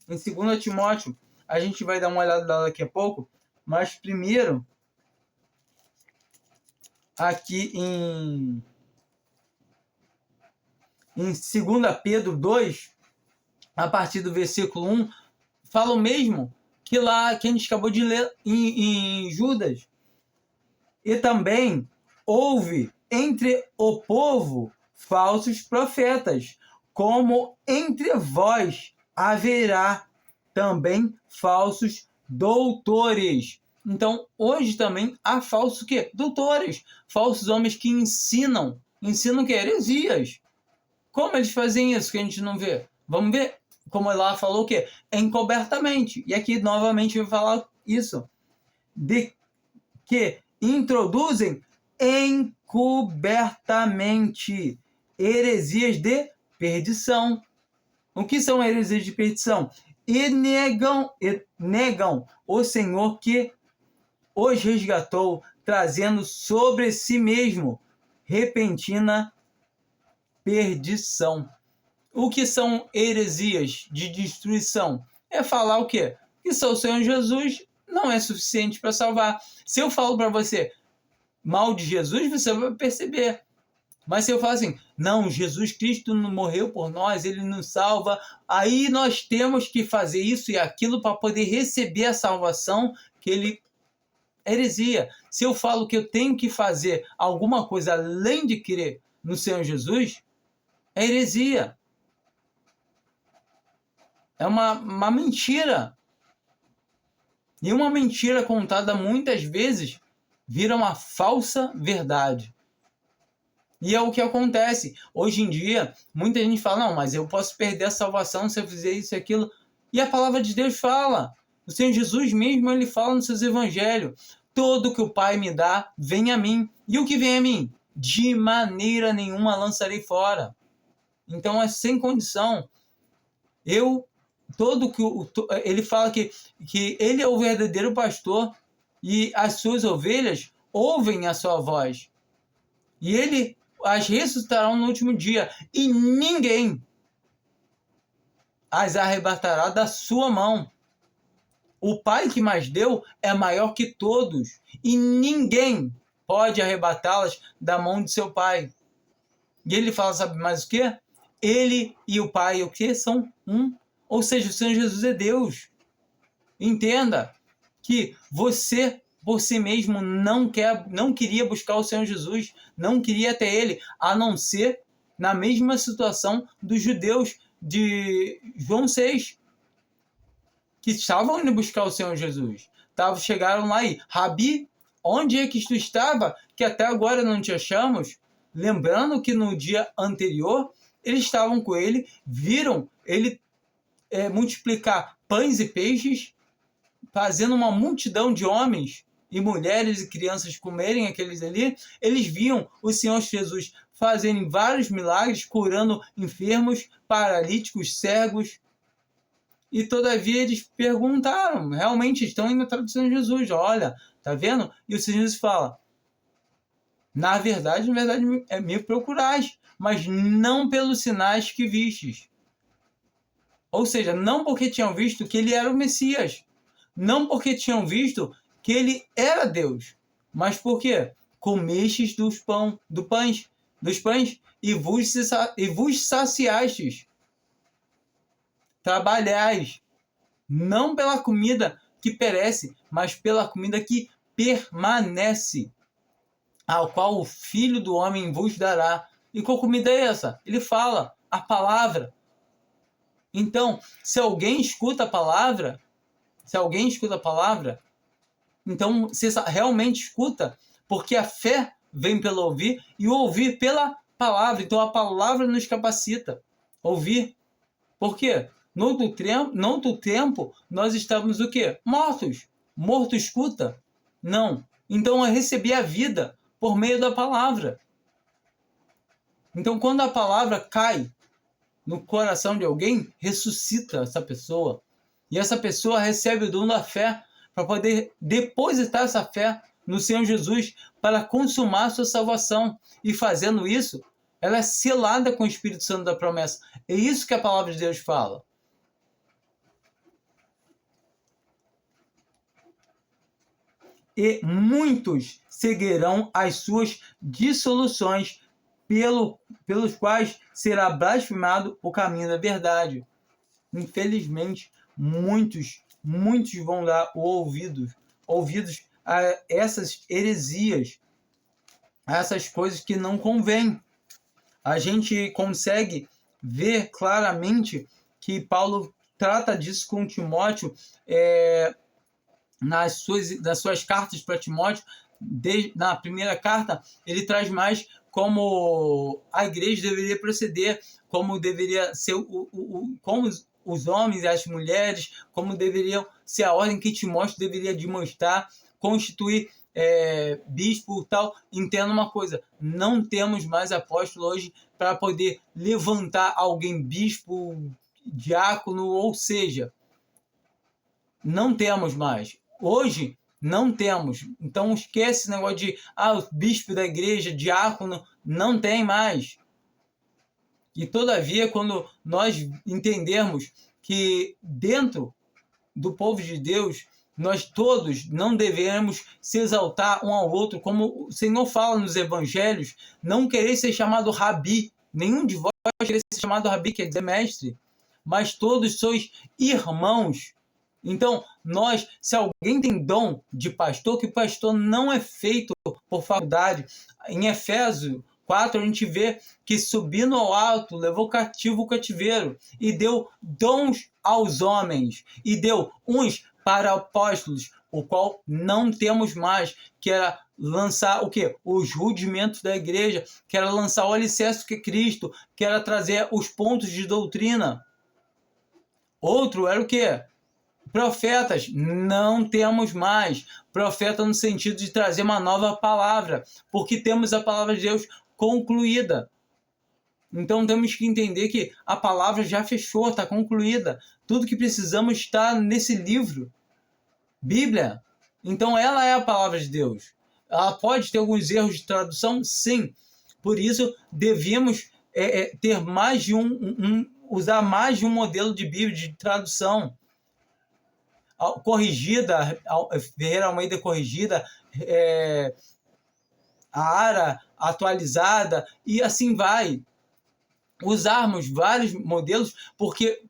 2 Timóteo. A gente vai dar uma olhada daqui a pouco, mas primeiro, aqui em 2 Pedro 2, a partir do versículo 1, fala o mesmo que lá que a gente acabou de ler em Judas. E também houve entre o povo falsos profetas, como entre vós haverá também falsos doutores. Então, hoje também há falsos quê? Doutores, falsos homens que ensinam que heresias. Como eles fazem isso que a gente não vê? Vamos ver como ela falou o quê? Encobertamente. E aqui novamente vai falar isso. De que introduzem encobertamente heresias de perdição. O que são heresias de perdição? E negam o Senhor que os resgatou, trazendo sobre si mesmo repentina perdição. O que são heresias de destruição? É falar o quê? Que só o Senhor Jesus não é suficiente para salvar. Se eu falo para você mal de Jesus, você vai perceber. Mas se eu falo assim, não, Jesus Cristo não morreu por nós, ele nos salva, aí nós temos que fazer isso e aquilo para poder receber a salvação que ele... Heresia. Se eu falo que eu tenho que fazer alguma coisa além de crer no Senhor Jesus, é heresia. É uma mentira. E uma mentira contada muitas vezes vira uma falsa verdade. E é o que acontece. Hoje em dia, muita gente fala, não, mas eu posso perder a salvação se eu fizer isso e aquilo. E a palavra de Deus fala. O Senhor Jesus mesmo, ele fala nos seus evangelhos. Todo que o Pai me dá, vem a mim. E o que vem a mim? De maneira nenhuma lançarei fora. Então é sem condição. Ele fala que ele é o verdadeiro pastor e as suas ovelhas ouvem a sua voz. E ele as ressuscitará no último dia. E ninguém as arrebatará da sua mão. O Pai que mais deu é maior que todos. E ninguém pode arrebatá-las da mão de seu Pai. E ele fala, sabe mais o quê? Ele e o Pai, o quê? São um. Ou seja, o Senhor Jesus é Deus. Entenda que você, por si mesmo, não queria buscar o Senhor Jesus, não queria ter Ele, a não ser na mesma situação dos judeus de João 6, que estavam indo buscar o Senhor Jesus. Chegaram lá e, Rabi, onde é que tu estava, que até agora não te achamos? Lembrando que no dia anterior, eles estavam com ele, viram ele multiplicar pães e peixes, fazendo uma multidão de homens e mulheres e crianças comerem aqueles ali. Eles viam o Senhor Jesus fazendo vários milagres, curando enfermos, paralíticos, cegos. E todavia eles perguntaram, realmente estão indo atrás do Senhor Jesus, olha, tá vendo? E o Senhor Jesus fala, na verdade, me procurais, mas não pelos sinais que vistes. Ou seja, não porque tinham visto que ele era o Messias, não porque tinham visto que ele era Deus, mas porque comestes dos pães e vos saciastes. Trabalhais, não pela comida que perece, mas pela comida que permanece, ao qual o Filho do Homem vos dará. E qual comida é essa? Ele fala, a palavra. Então, se alguém escuta a palavra, então você realmente escuta, porque a fé vem pelo ouvir e o ouvir pela palavra. Então a palavra nos capacita a ouvir. Por quê? No outro tempo, nós estamos o quê? Mortos. Morto escuta? Não. Então eu recebi a vida por meio da palavra. Então quando a palavra cai no coração de alguém, ressuscita essa pessoa. E essa pessoa recebe o dom da fé para poder depositar essa fé no Senhor Jesus para consumar a sua salvação. E fazendo isso, ela é selada com o Espírito Santo da promessa. É isso que a palavra de Deus fala. E muitos seguirão as suas dissoluções, pelos quais será blasfemado o caminho da verdade. Infelizmente, muitos vão dar ouvidos a essas heresias, a essas coisas que não convêm. A gente consegue ver claramente que Paulo trata disso com Timóteo, nas suas cartas para Timóteo. Na primeira carta, ele traz mais como a igreja deveria proceder, como deveria ser como os homens e as mulheres, como deveriam ser a ordem que Timóteo deveria demonstrar, constituir bispo e tal. Entenda uma coisa, não temos mais apóstolo hoje para poder levantar alguém bispo, diácono, ou seja, não temos mais. Hoje, não temos. Então, esquece esse negócio de o bispo da igreja, diácono, não tem mais. E, todavia, quando nós entendermos que dentro do povo de Deus, nós todos não devemos se exaltar um ao outro, como o Senhor fala nos evangelhos, não querer ser chamado rabi. Nenhum de vós querer ser chamado rabi, quer dizer mestre, mas todos sois irmãos. Então, se alguém tem dom de pastor, que o pastor não é feito por faculdade. Em Efésios 4, a gente vê que subindo ao alto, levou cativo o cativeiro e deu dons aos homens, e deu uns para apóstolos, o qual não temos mais, que era lançar o quê? Os rudimentos da igreja, que era lançar o alicerce que é Cristo, que era trazer os pontos de doutrina. Outro era o quê? Profetas, não temos mais. Profeta no sentido de trazer uma nova palavra, porque temos a palavra de Deus concluída. Então temos que entender que a palavra já fechou, está concluída. Tudo que precisamos está nesse livro, Bíblia. Então ela é a palavra de Deus. Ela pode ter alguns erros de tradução? Sim. Por isso devemos ter mais de usar mais de um modelo de Bíblia, de tradução. Corrigida, Ferreira Almeida corrigida, a ARA atualizada, e assim vai. Usarmos vários modelos, porque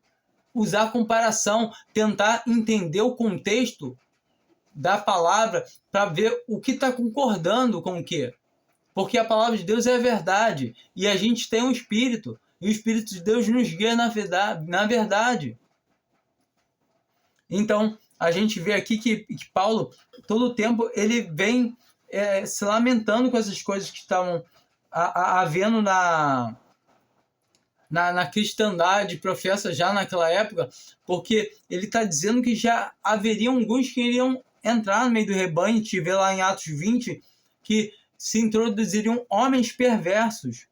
usar comparação, tentar entender o contexto da palavra para ver o que está concordando com o quê. Porque a palavra de Deus é a verdade, e a gente tem um Espírito, e o Espírito de Deus nos guia na verdade. Então, a gente vê aqui que Paulo, todo o tempo, ele vem se lamentando com essas coisas que estavam havendo na cristandade, professa já naquela época, porque ele está dizendo que já haveriam alguns que iriam entrar no meio do rebanho. A gente vê lá em Atos 20 que se introduziriam homens perversos.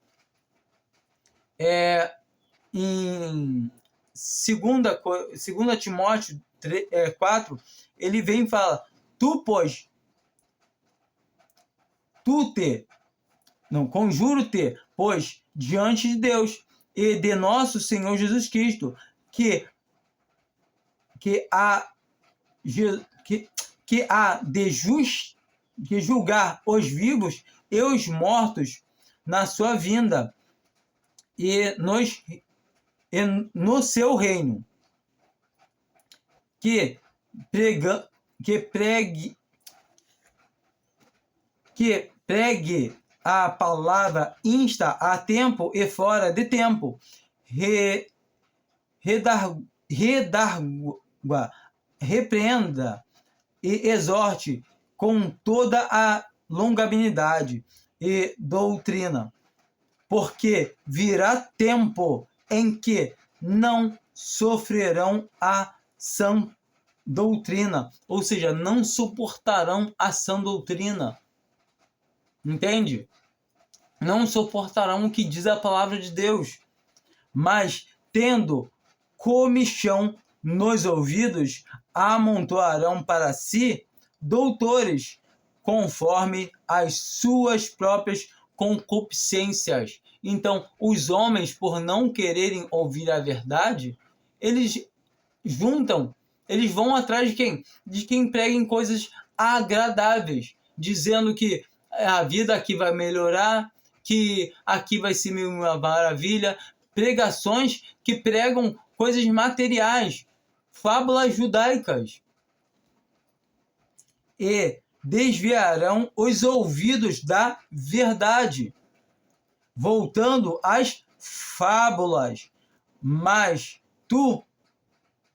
Em 2 Timóteo 4, ele vem e fala: conjuro-te, pois, diante de Deus e de nosso Senhor Jesus Cristo, que há de julgar os vivos e os mortos na sua vinda e no seu reino, que pregue a palavra, insta a tempo e fora de tempo, repreenda e exorte com toda a longanimidade e doutrina, porque virá tempo em que não sofrerão a sã doutrina, ou seja, não suportarão a sã doutrina. Entende? Não suportarão o que diz a palavra de Deus, mas tendo comichão nos ouvidos, amontoarão para si doutores, conforme as suas próprias concupiscências. Então, os homens, por não quererem ouvir a verdade, eles vão atrás de quem? De quem preguem coisas agradáveis, dizendo que a vida aqui vai melhorar, que aqui vai ser uma maravilha. Pregações que pregam coisas materiais, fábulas judaicas. E desviarão os ouvidos da verdade, voltando às fábulas. Mas tu,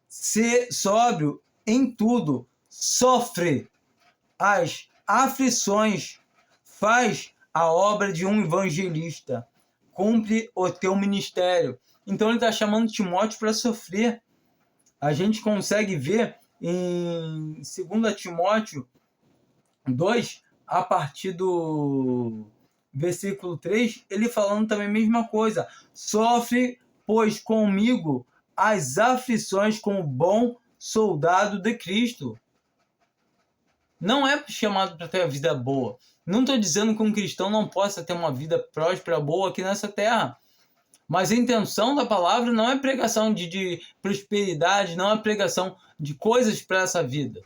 se sóbrio em tudo, sofre as aflições, faz a obra de um evangelista, cumpre o teu ministério. Então ele está chamando Timóteo para sofrer. A gente consegue ver em 2 Timóteo 2, a partir do versículo 3, ele falando também a mesma coisa. Sofre, pois, comigo as aflições como bom soldado de Cristo. Não é chamado para ter a vida boa. Não estou dizendo que um cristão não possa ter uma vida próspera, boa aqui nessa terra. Mas a intenção da palavra não é pregação de prosperidade, não é pregação de coisas para essa vida.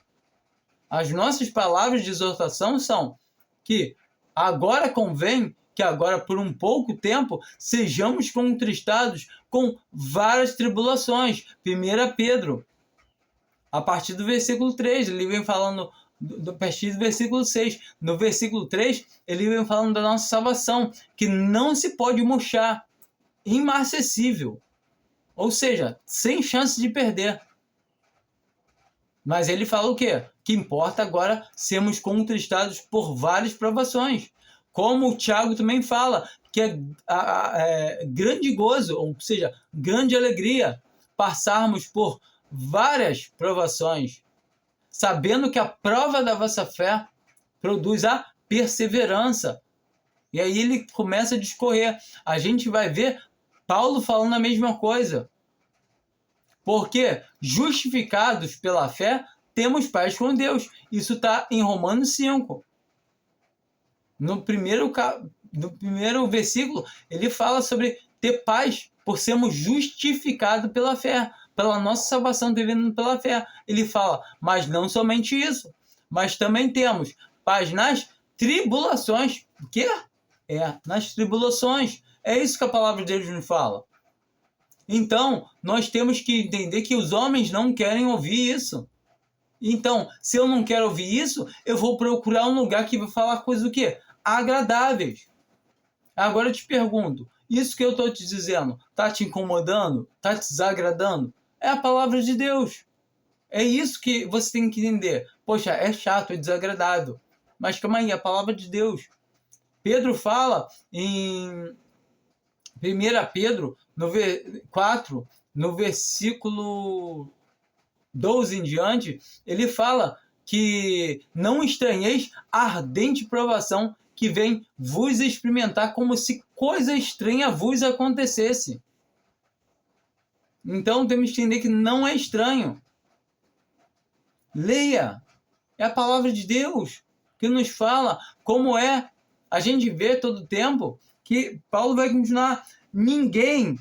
As nossas palavras de exortação são que agora convém que agora por um pouco tempo sejamos contristados com várias tribulações. 1 Pedro, a partir do versículo 3, ele vem falando a partir do versículo 6. No versículo 3, ele vem falando da nossa salvação, que não se pode murchar, imarcessível, ou seja, sem chance de perder. Mas ele fala o quê? Que importa agora sermos contristados por várias provações. Como o Tiago também fala, que é grande gozo, ou seja, grande alegria, passarmos por várias provações, sabendo que a prova da vossa fé produz a perseverança. E aí ele começa a discorrer. A gente vai ver Paulo falando a mesma coisa. Porque justificados pela fé, temos paz com Deus. Isso está em Romanos 5. No primeiro versículo, ele fala sobre ter paz por sermos justificados pela fé, pela nossa salvação devendo pela fé. Ele fala, mas não somente isso, mas também temos paz nas tribulações. O quê? Nas tribulações. É isso que a palavra de Deus nos fala. Então, nós temos que entender que os homens não querem ouvir isso. Então, se eu não quero ouvir isso, eu vou procurar um lugar que vai falar coisas o quê? Agradáveis. Agora eu te pergunto, isso que eu estou te dizendo, está te incomodando? Está te desagradando? É a palavra de Deus. É isso que você tem que entender. Poxa, é chato, é desagradável. Mas calma aí, é a palavra de Deus. Pedro fala em 1 Pedro 4, no versículo 12 em diante, ele fala que não estranheis a ardente provação que vem vos experimentar como se coisa estranha vos acontecesse. Então temos que entender que não é estranho. Leia. É a palavra de Deus que nos fala como é. A gente vê todo o tempo que Paulo vai continuar. Ninguém,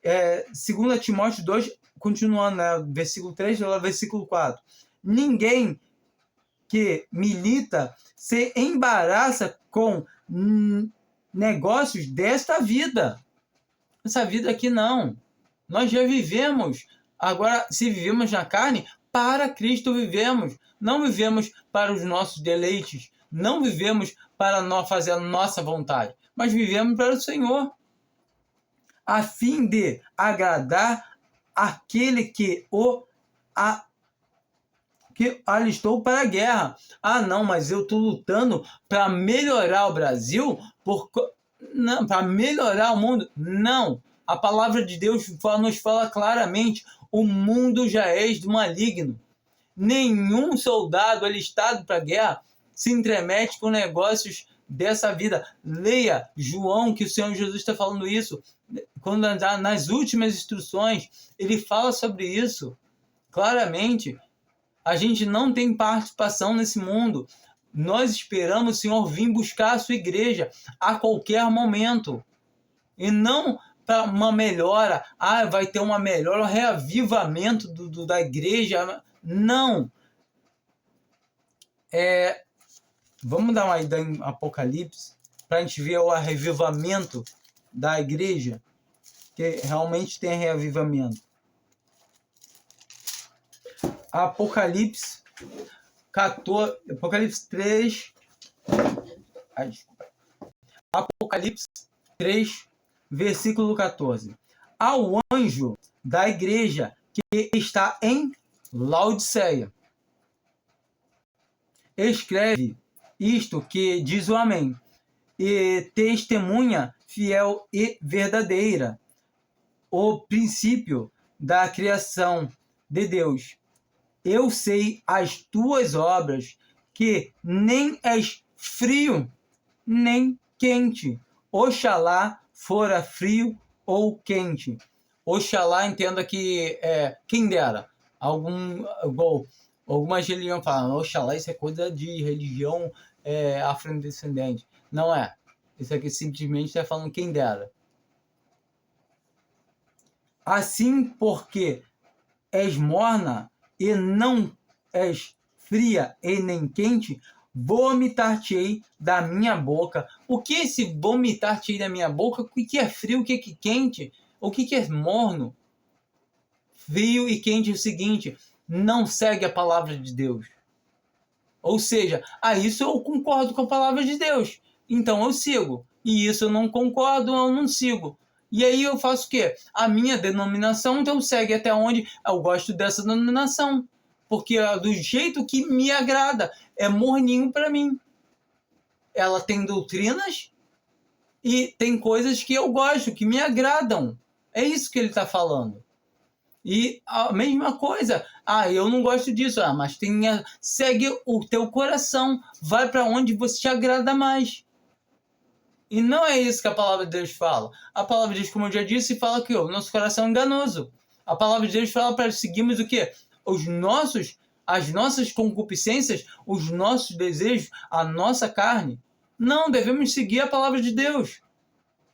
2 Timóteo 2, continuando, né, versículo 3, versículo 4. Ninguém que milita se embaraça com negócios desta vida. Essa vida aqui não. Nós já vivemos. Agora, se vivemos na carne, para Cristo vivemos. Não vivemos para os nossos deleites. Não vivemos para nós fazer a nossa vontade. Mas vivemos para o Senhor. A fim de agradar aquele que alistou para a guerra. Ah, não, mas eu estou lutando para melhorar o Brasil, para melhorar o mundo. Não. A palavra de Deus nos fala claramente, o mundo já é do maligno. Nenhum soldado alistado para a guerra se entremete com negócios dessa vida. Leia João, que o Senhor Jesus está falando isso. Quando nas últimas instruções, ele fala sobre isso. Claramente, a gente não tem participação nesse mundo. Nós esperamos o Senhor vir buscar a sua igreja a qualquer momento. E não para uma melhora. Vai ter uma melhora, um reavivamento da igreja. Não. Vamos dar uma ida em Apocalipse para a gente ver o reavivamento da igreja, que realmente tem reavivamento. Apocalipse 14, Apocalipse 3. Desculpa. Apocalipse 3, versículo 14. Ao anjo da igreja que está em Laodiceia, escreve isto que diz o Amém, e testemunha fiel e verdadeira, o princípio da criação de Deus. Eu sei as tuas obras, que nem és frio, nem quente. Oxalá fora frio ou quente. Oxalá, entenda que quem dera. Algumas religiões falam, oxalá, isso é coisa de religião afrodescendente. Não é. Isso aqui simplesmente está falando quem dera. Assim, porque és morna e não és fria e nem quente, vomitar-te-ei da minha boca. O que é esse vomitar-te-ei da minha boca? O que é frio? O que é quente? O que é morno? Frio e quente é o seguinte, não segue a palavra de Deus. Ou seja, isso eu concordo com a palavra de Deus, então eu sigo. E isso eu não concordo, eu não sigo. E aí eu faço o quê? A minha denominação, então segue até onde eu gosto dessa denominação. Porque do jeito que me agrada, é morninho para mim. Ela tem doutrinas e tem coisas que eu gosto, que me agradam. É isso que ele está falando. E a mesma coisa, eu não gosto disso, mas segue o teu coração, vai para onde você te agrada mais. E não é isso que a palavra de Deus fala. A palavra de Deus, como eu já disse, fala que o nosso coração é enganoso. A palavra de Deus fala para seguirmos o quê? As nossas concupiscências, os nossos desejos, a nossa carne. Não, devemos seguir a palavra de Deus.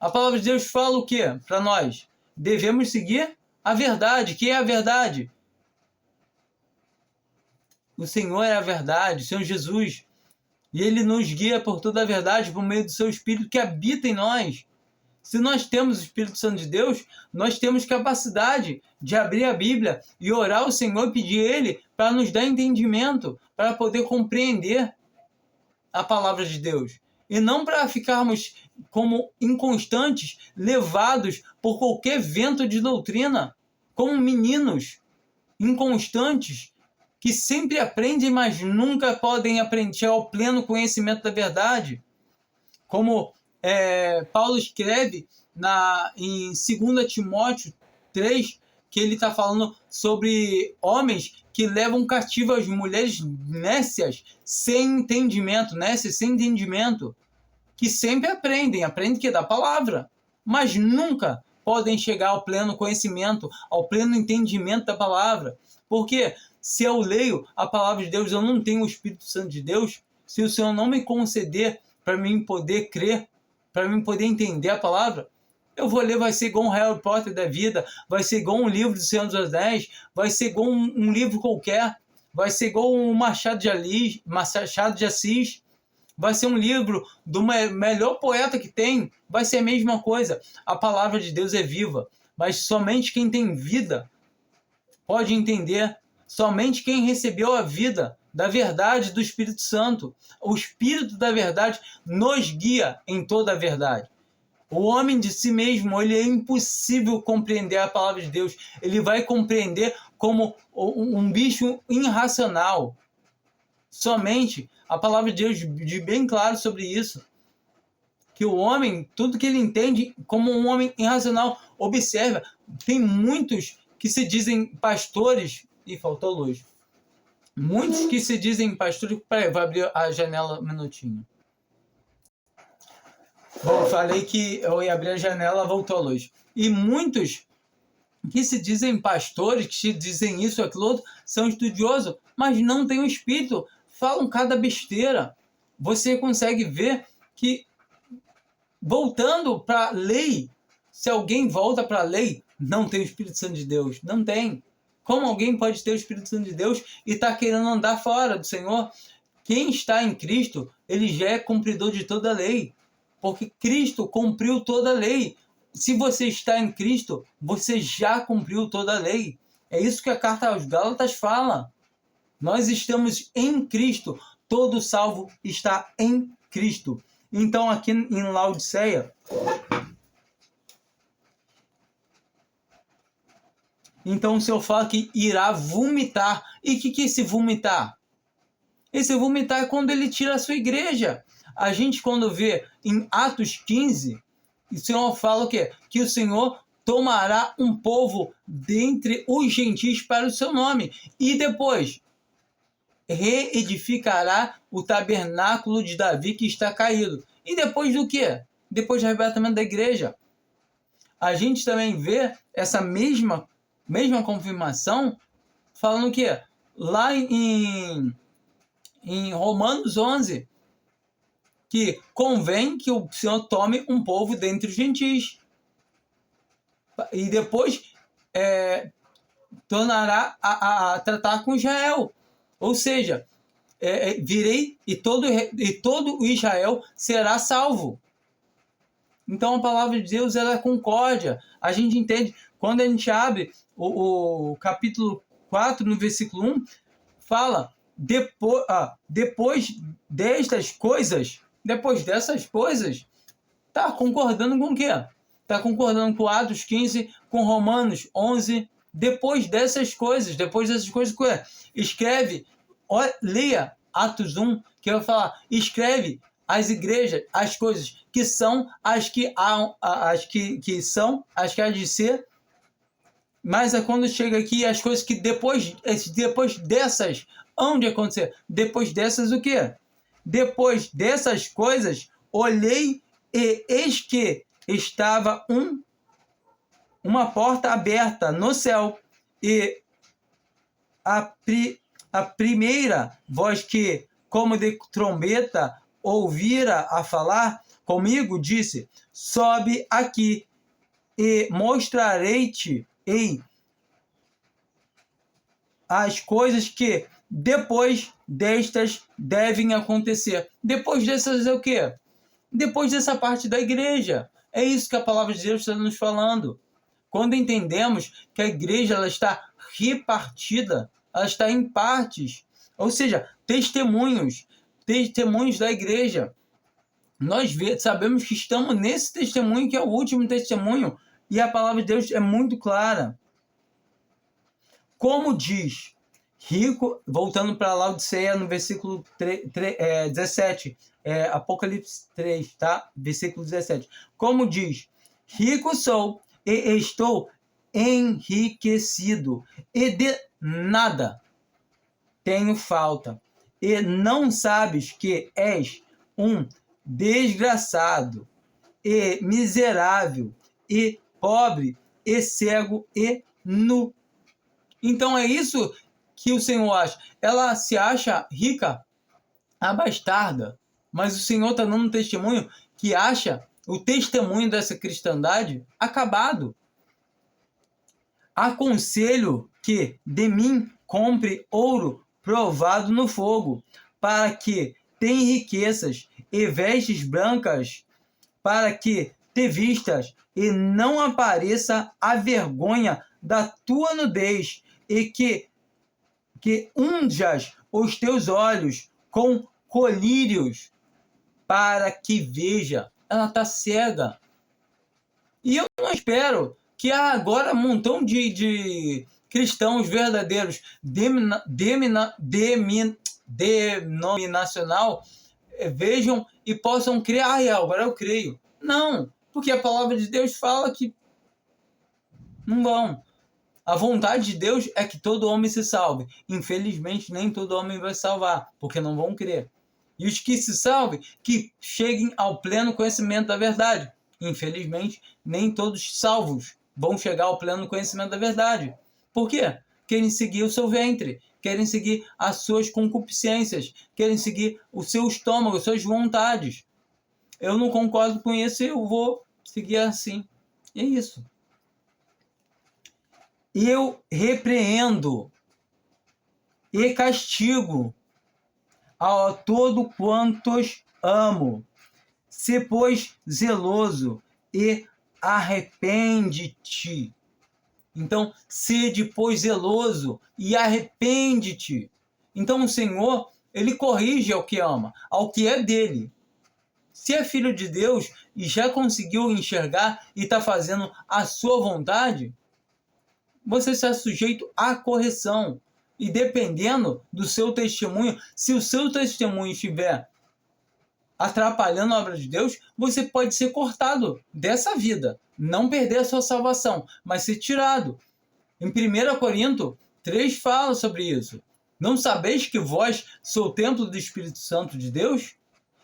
A palavra de Deus fala o quê para nós? Devemos seguir a verdade. Que é a verdade? O Senhor é a verdade, o Senhor Jesus. E Ele nos guia por toda a verdade por meio do seu Espírito que habita em nós. Se nós temos o Espírito Santo de Deus, nós temos capacidade de abrir a Bíblia e orar ao Senhor e pedir a Ele para nos dar entendimento, para poder compreender a palavra de Deus. E não para ficarmos como inconstantes, levados por qualquer vento de doutrina, como meninos inconstantes, que sempre aprendem, mas nunca podem aprender ao pleno conhecimento da verdade. Como Paulo escreve em 2 Timóteo 3, que ele está falando sobre homens que levam cativo as mulheres nécias sem entendimento, que sempre aprendem que é da palavra, mas nunca podem chegar ao pleno conhecimento, ao pleno entendimento da palavra. Porque se eu leio a palavra de Deus, eu não tenho o Espírito Santo de Deus, se o Senhor não me conceder para mim poder crer, para mim poder entender a palavra, eu vou ler, vai ser igual um Harry Potter da vida, vai ser igual um livro do Senhor dos Anéis, vai ser igual um livro qualquer, vai ser igual um Machado de Assis, vai ser um livro do melhor poeta que tem, vai ser a mesma coisa. A palavra de Deus é viva, mas somente quem tem vida pode entender. Somente quem recebeu a vida da verdade do Espírito Santo. O Espírito da verdade nos guia em toda a verdade. O homem de si mesmo, ele é impossível compreender a palavra de Deus. Ele vai compreender como um bicho irracional. Somente a palavra de Deus diz bem claro sobre isso. Que o homem, tudo que ele entende como um homem irracional. Observa, tem muitos que se dizem pastores. Ih, faltou luz. Muitos que se dizem pastores... Peraí, vou abrir a janela um minutinho. Bom, falei que eu ia abrir a janela, voltou a luz. E muitos que se dizem pastores, que se dizem isso, aquilo outro, são estudiosos, mas não têm o Espírito. Falam cada besteira. Você consegue ver que, voltando para a lei, se alguém volta para a lei, não tem o Espírito Santo de Deus. Não tem. Como alguém pode ter o Espírito Santo de Deus e está querendo andar fora do Senhor? Quem está em Cristo, ele já é cumpridor de toda a lei. Porque Cristo cumpriu toda a lei. Se você está em Cristo, você já cumpriu toda a lei. É isso que a carta aos Gálatas fala. Nós estamos em Cristo. Todo salvo está em Cristo. Então, aqui em Laodiceia... Então o Senhor fala que irá vomitar. E o que é esse vomitar? Esse vomitar é quando ele tira a sua igreja. A gente, quando vê em Atos 15, o Senhor fala o quê? Que o Senhor tomará um povo dentre os gentios para o seu nome. E depois reedificará o tabernáculo de Davi que está caído. E depois do quê? Depois do arrebatamento da igreja. A gente também vê essa mesma confirmação, falando que lá em Romanos 11, que convém que o Senhor tome um povo dentre os gentios. E depois tornará a tratar com Israel. Ou seja, virei e todo Israel será salvo. Então a palavra de Deus, ela é concórdia. A gente entende, quando a gente abre o capítulo 4, no versículo 1, fala, depois dessas coisas, está concordando com o quê? Está concordando com Atos 15, com Romanos 11, depois dessas coisas, escreve, leia Atos 1, que vai falar, escreve as igrejas, as coisas que são, as que há de ser, Mas é quando chega aqui as coisas que depois dessas, onde acontecer? Depois dessas o quê? Depois dessas coisas, olhei e eis que estava uma porta aberta no céu, e a primeira voz que, como de trombeta, ouvira a falar comigo, disse: sobe aqui e mostrarei-te as coisas que depois destas devem acontecer. Depois dessas é o quê? Depois dessa parte da igreja. É isso que a palavra de Deus está nos falando. Quando entendemos que a igreja ela está repartida, ela está em partes, ou seja, testemunhos da igreja. Nós sabemos que estamos nesse testemunho, que é o último testemunho, e a palavra de Deus é muito clara. Como diz rico, voltando para Laodiceia, no versículo 17, Apocalipse 3, tá? Versículo 17. Como diz: rico sou e estou enriquecido, e de nada tenho falta. E não sabes que és um desgraçado, e miserável, e pobre, e cego, e nu. Então é isso que o Senhor acha. Ela se acha rica, abastarda, mas o Senhor está dando um testemunho que acha o testemunho dessa cristandade acabado. Aconselho que de mim compre ouro provado no fogo, para que tenha riquezas, e vestes brancas, para que te vistas e não apareça a vergonha da tua nudez, e que unjas os teus olhos com colírios, para que veja. Ela está cega. E eu não espero que agora um montão de cristãos verdadeiros denominacional vejam e possam crer. Agora eu creio. Não, porque a palavra de Deus fala que não vão. A vontade de Deus é que todo homem se salve. Infelizmente, nem todo homem vai salvar, porque não vão crer. E os que se salvem, que cheguem ao pleno conhecimento da verdade. Infelizmente, nem todos salvos vão chegar ao pleno conhecimento da verdade. Por quê? Querem seguir o seu ventre, querem seguir as suas concupiscências, querem seguir o seu estômago, as suas vontades. Eu não concordo com isso e eu vou seguir assim. E é isso. Eu repreendo e castigo a todo quantos amo. Se, pois, zeloso e arrepende-te. Então, sede, pois, zeloso e arrepende-te. Então, o Senhor, ele corrige ao que ama, ao que é dele. Se é filho de Deus e já conseguiu enxergar e está fazendo a sua vontade, você está sujeito à correção. E dependendo do seu testemunho, se o seu testemunho estiver atrapalhando a obra de Deus, você pode ser cortado dessa vida. Não perder a sua salvação, mas ser tirado. Em 1 Coríntios 3 fala sobre isso. Não sabeis que vós sois o templo do Espírito Santo de Deus?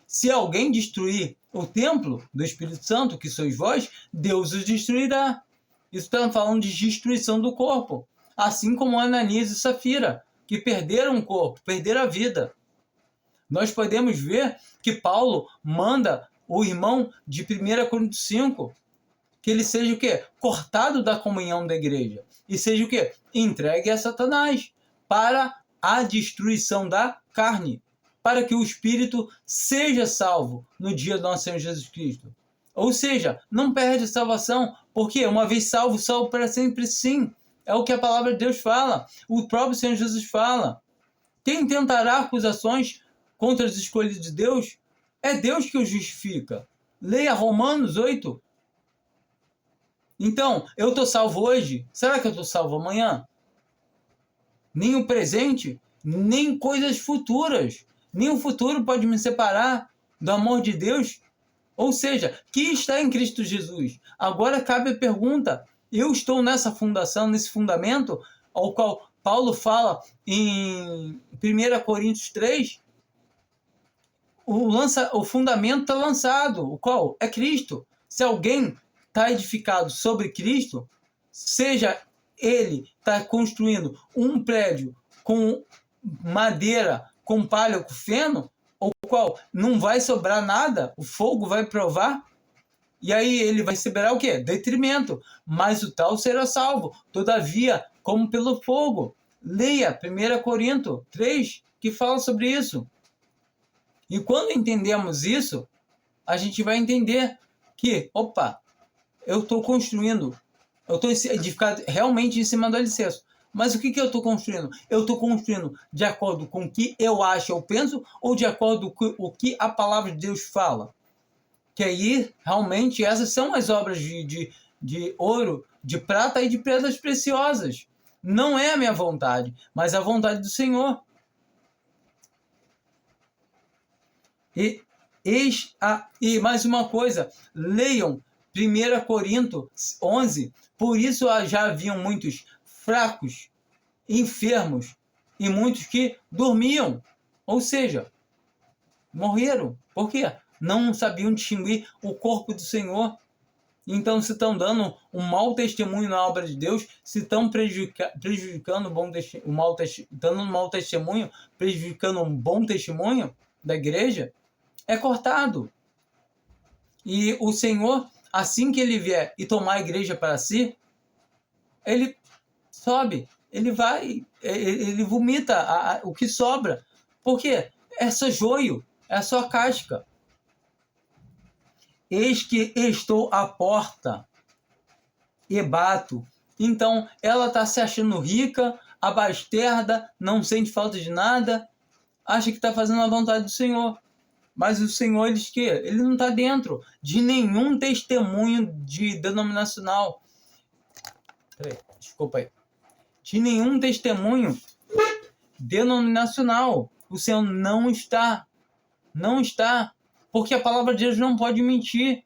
Se alguém destruir o templo do Espírito Santo, que sois vós, Deus os destruirá. Isso está falando de destruição do corpo. Assim como Ananias e Safira, que perderam o corpo, perderam a vida. Nós podemos ver que Paulo manda o irmão de 1 Coríntios 5 que ele seja o quê? Cortado da comunhão da igreja. E seja o quê? Entregue a Satanás para a destruição da carne. Para que o espírito seja salvo no dia do nosso Senhor Jesus Cristo. Ou seja, não perde a salvação, porque uma vez salvo, salvo para sempre sim. É o que a palavra de Deus fala. O próprio Senhor Jesus fala. Quem tentará acusações contra os escolhidos de Deus, é Deus que os justifica. Leia Romanos 8. Então, eu estou salvo hoje. Será que eu estou salvo amanhã? Nem o presente, nem coisas futuras. Nem o futuro pode me separar do amor de Deus. Ou seja, que está em Cristo Jesus. Agora cabe a pergunta: Eu estou nessa fundação, nesse fundamento, ao qual Paulo fala em 1 Coríntios 3, o fundamento está lançado, o qual é Cristo. Se alguém está edificado sobre Cristo, seja ele está construindo um prédio com madeira, com palha ou com feno, o qual não vai sobrar nada, o fogo vai provar, e aí ele vai receber o quê? Detrimento, mas o tal será salvo, todavia, como pelo fogo. Leia 1 Coríntios 3, que fala sobre isso. E quando entendemos isso, a gente vai entender que, opa, eu estou construindo, eu estou edificado realmente em cima do alicerce. Mas o que eu estou construindo? Eu estou construindo de acordo com o que eu acho, eu penso, ou de acordo com o que a palavra de Deus fala? Que aí, realmente, essas são as obras de ouro, de prata e de pedras preciosas. Não é a minha vontade, mas a vontade do Senhor. E mais uma coisa, leiam 1 Coríntios 11, por isso já haviam muitos fracos, enfermos e muitos que dormiam, ou seja, morreram. Por quê? Não sabiam distinguir o corpo do Senhor. Então, se estão dando um mau testemunho na obra de Deus, se estão prejudicando dando um mau testemunho, prejudicando um bom testemunho da igreja, é cortado. E o Senhor, assim que ele vier e tomar a igreja para si, ele sobe, ele vomita o que sobra. Por quê? É só joio, é só casca. Eis que estou à porta e bato. Então, ela está se achando rica, abastarda, não sente falta de nada, acha que está fazendo a vontade do Senhor. Mas o Senhor diz que ele não está dentro de nenhum testemunho denominacional. Desculpa aí. De nenhum testemunho denominacional. O Senhor não está. Não está. Porque a palavra de Deus não pode mentir.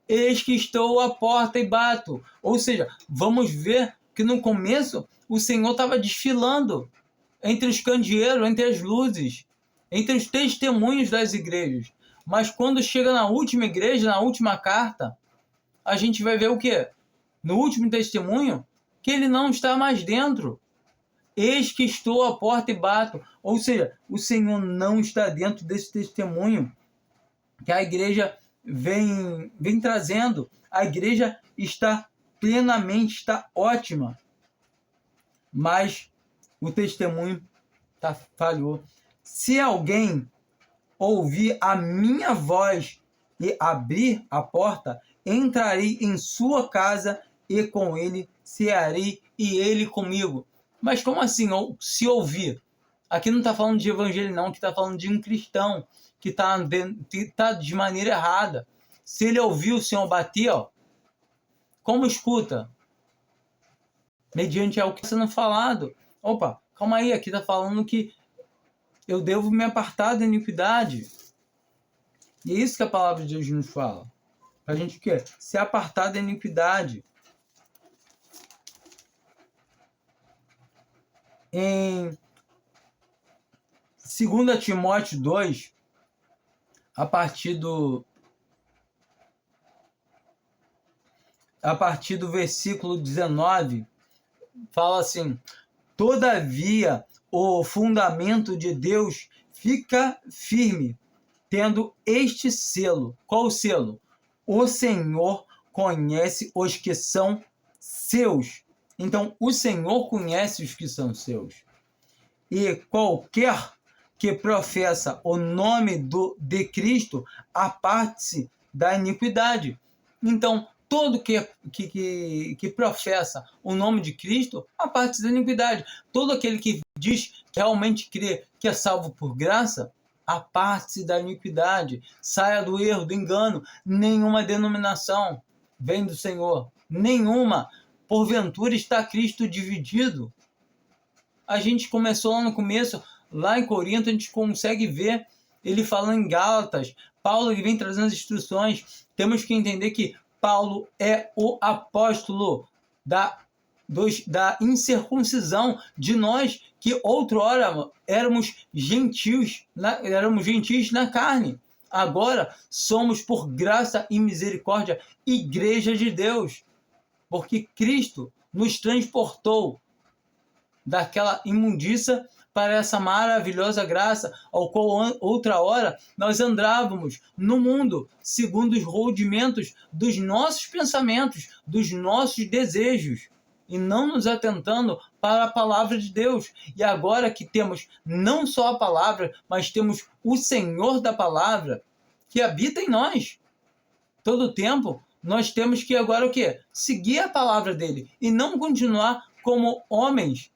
Eis que estou à porta e bato. Ou seja, vamos ver que no começo o Senhor estava desfilando entre os candeeiros, entre as luzes, entre os testemunhos das igrejas. Mas quando chega na última igreja, na última carta, a gente vai ver o quê? No último testemunho, que ele não está mais dentro. Eis que estou à porta e bato. Ou seja, o Senhor não está dentro desse testemunho que a igreja vem trazendo. A igreja está plenamente, está ótima. Mas o testemunho falhou. Se alguém ouvir a minha voz e abrir a porta, entrarei em sua casa e com ele cearei e ele comigo. Mas como assim, se ouvir? Aqui não está falando de evangelho não, que está falando de um cristão que está de maneira errada. Se ele ouvir o Senhor bater, como escuta? Mediante ao que está sendo falado. Opa, calma aí, aqui está falando que eu devo me apartar da iniquidade. E é isso que a palavra de Deus nos fala. Para a gente o quê? Se apartar da iniquidade. Em 2 Timóteo 2, a partir do versículo 19, fala assim: todavia o fundamento de Deus fica firme, tendo este selo. Qual o selo? O Senhor conhece os que são seus. Então, o Senhor conhece os que são seus. E qualquer que professa o nome de Cristo, aparte-se da iniquidade. Então, todo que professa o nome de Cristo, aparte-se da iniquidade. Todo aquele que diz que realmente crê que é salvo por graça, aparte-se da iniquidade. Saia do erro, do engano. Nenhuma denominação vem do Senhor. Nenhuma. Porventura está Cristo dividido. A gente começou lá no começo, lá em Corinto, a gente consegue ver ele falando em Gálatas. Paulo ele vem trazendo as instruções. Temos que entender que Paulo é o apóstolo da incircuncisão de nós que outrora éramos gentios na carne. Agora somos, por graça e misericórdia, igreja de Deus, porque Cristo nos transportou daquela imundícia para essa maravilhosa graça, ao qual outra hora nós andávamos no mundo segundo os rudimentos dos nossos pensamentos, dos nossos desejos, e não nos atentando para a palavra de Deus. E agora que temos não só a palavra, mas temos o Senhor da palavra que habita em nós todo o tempo, nós temos que agora o quê? Seguir a palavra dele e não continuar como homens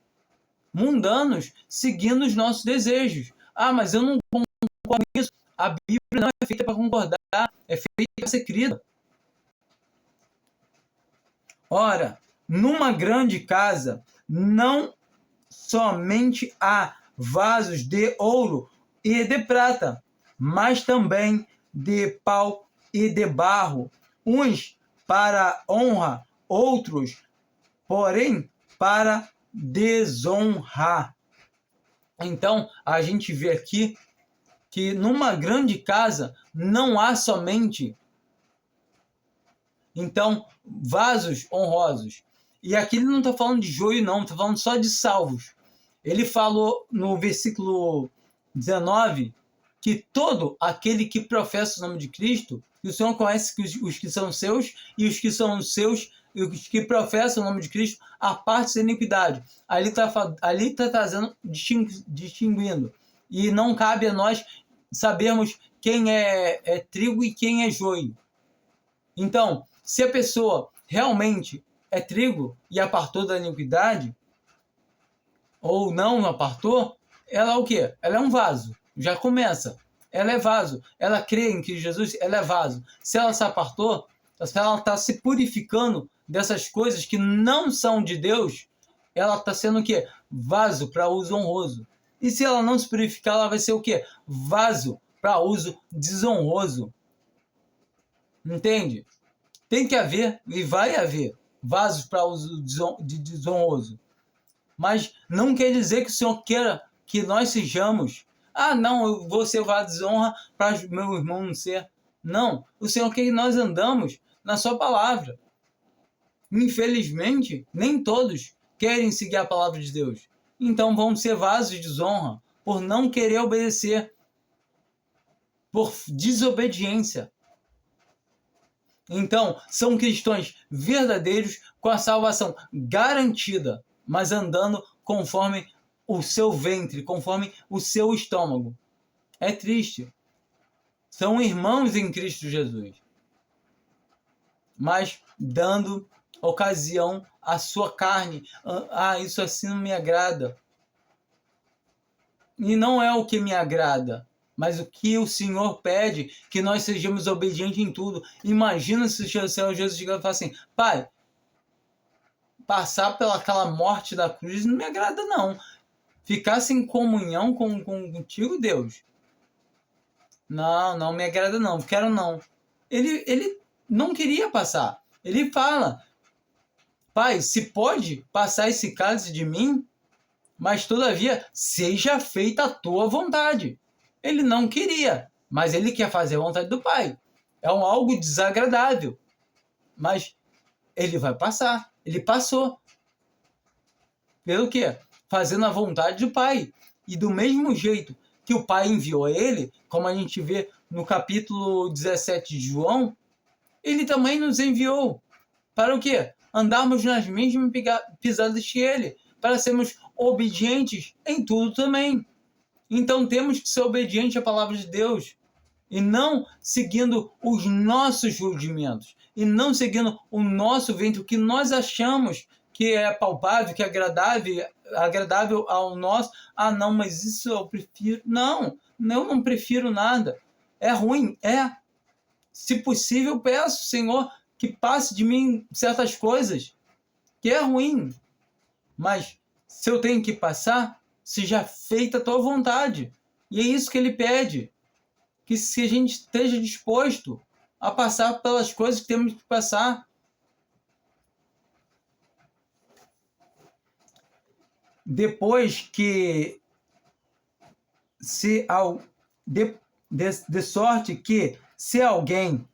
mundanos seguindo os nossos desejos. Ah, mas eu não concordo com isso. A Bíblia não é feita para concordar, é feita para ser crida. Ora, numa grande casa, não somente há vasos de ouro e de prata, mas também de pau e de barro, uns para honra, outros, porém, para desonrar. Então, a gente vê aqui que numa grande casa não há somente vasos honrosos. E aqui ele não está falando de joio, não, está falando só de salvos. Ele falou no versículo 19 que todo aquele que professa o nome de Cristo, que o Senhor conhece os que são seus, e os que são seus, e os que professam o nome de Cristo, aparte-se da iniquidade. Ali está trazendo, distinguindo. E não cabe a nós sabermos quem é trigo e quem é joio. Então, se a pessoa realmente é trigo e apartou da iniquidade, ou não apartou, ela é o quê? Ela é um vaso. Já começa. Ela é vaso. Ela crê em que Jesus, ela é vaso. Se ela se apartou, se ela está se purificando dessas coisas que não são de Deus, ela está sendo o quê? Vaso para uso honroso. E se ela não se purificar, ela vai ser o quê? Vaso para uso desonroso. Entende? Tem que haver, e vai haver, vasos para uso desonroso. Mas não quer dizer que o Senhor queira que nós sejamos. Ah, não, eu vou ser vaso de desonra para meu irmão não ser. Não, o Senhor quer que nós andamos na sua palavra. Infelizmente, nem todos querem seguir a palavra de Deus. Então vão ser vasos de desonra por não querer obedecer, por desobediência. Então, são cristãos verdadeiros com a salvação garantida, mas andando conforme o seu ventre, conforme o seu estômago. É triste. São irmãos em Cristo Jesus, mas dando ocasião à sua carne. Ah, isso assim não me agrada. E não é o que me agrada, mas o que o Senhor pede, que nós sejamos obedientes em tudo. Imagina se o Senhor Jesus chegando e falar assim: Pai, passar pelaquela morte da cruz não me agrada, não. Ficar sem comunhão contigo, Deus, não me agrada, não. Quero não. Ele não queria passar. Ele fala: Pai, se pode passar esse cálice de mim, mas todavia seja feita a tua vontade. Ele não queria, mas ele quer fazer a vontade do Pai. É algo desagradável, mas ele vai passar. Ele passou. Pelo quê? Fazendo a vontade do Pai. E do mesmo jeito que o Pai enviou ele, como a gente vê no capítulo 17 de João, ele também nos enviou. Para o quê? Andarmos nas mesmas pisadas que ele, para sermos obedientes em tudo também. Então temos que ser obedientes à palavra de Deus, e não seguindo os nossos rudimentos, e não seguindo o nosso ventre, o que nós achamos que é palpável, que é agradável ao nosso. Ah, não, mas isso eu prefiro. Não, eu não prefiro nada. É ruim, é. Se possível, peço, Senhor, que passe de mim certas coisas, que é ruim. Mas se eu tenho que passar, seja feita a tua vontade. E é isso que ele pede. Que se a gente esteja disposto a passar pelas coisas que temos que passar. depois que de sorte que se alguém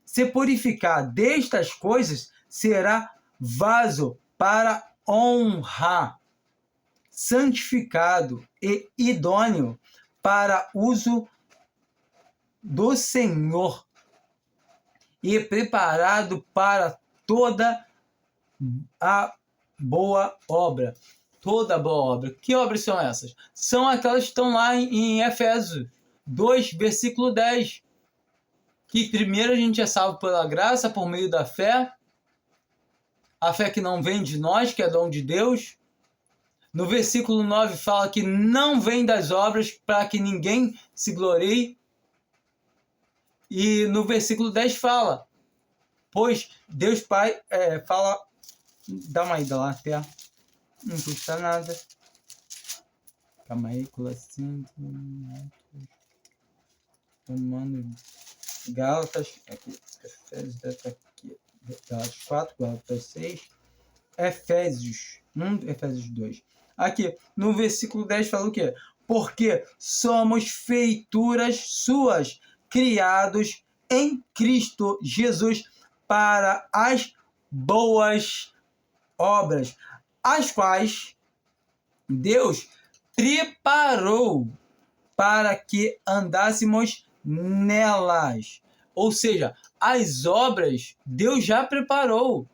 se purificar destas coisas, será vaso para honra, santificado e idôneo para uso do Senhor e preparado para toda a boa obra. Toda boa obra. Que obras são essas? São aquelas que estão lá em Efésios 2, versículo 10. Que primeiro a gente é salvo pela graça, por meio da fé. A fé que não vem de nós, que é dom de Deus. No versículo 9 fala que não vem das obras para que ninguém se glorie. E no versículo 10 fala, pois Deus Pai fala, dá uma ida lá até, não custa nada. Calma aí, Colossenses, Romanos, Gálatas, aqui, Efésios, aqui, Gálatas 4, Gálatas 6, Efésios 1, Efésios 2. Aqui, no versículo 10 fala o quê? Porque somos feituras suas, criados em Cristo Jesus para as boas obras, as quais Deus preparou para que andássemos nelas. Ou seja, as obras Deus já preparou.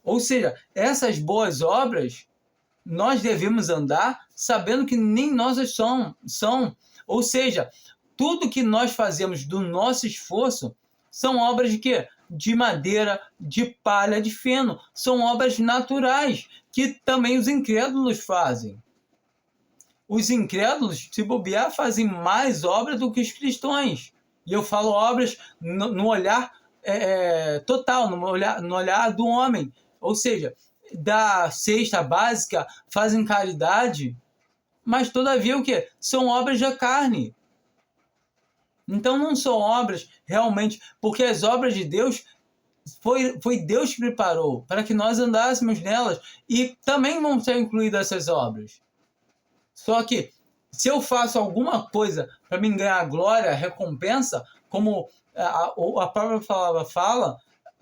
Ou seja, essas boas obras nós devemos andar sabendo que nem nós são. Ou seja, tudo que nós fazemos do nosso esforço são obras de quê? De madeira, de palha, de feno. São obras naturais que também os incrédulos fazem. Os incrédulos, se bobear, fazem mais obras do que os cristãos. E eu falo obras no olhar total, no olhar do homem. Ou seja, da cesta básica, fazem caridade, mas todavia o quê? São obras da carne. Então não são obras realmente, porque as obras de Deus foi Deus que preparou para que nós andássemos nelas e também vão ser incluídas essas obras. Só que se eu faço alguma coisa para me ganhar glória, recompensa, como a própria palavra fala,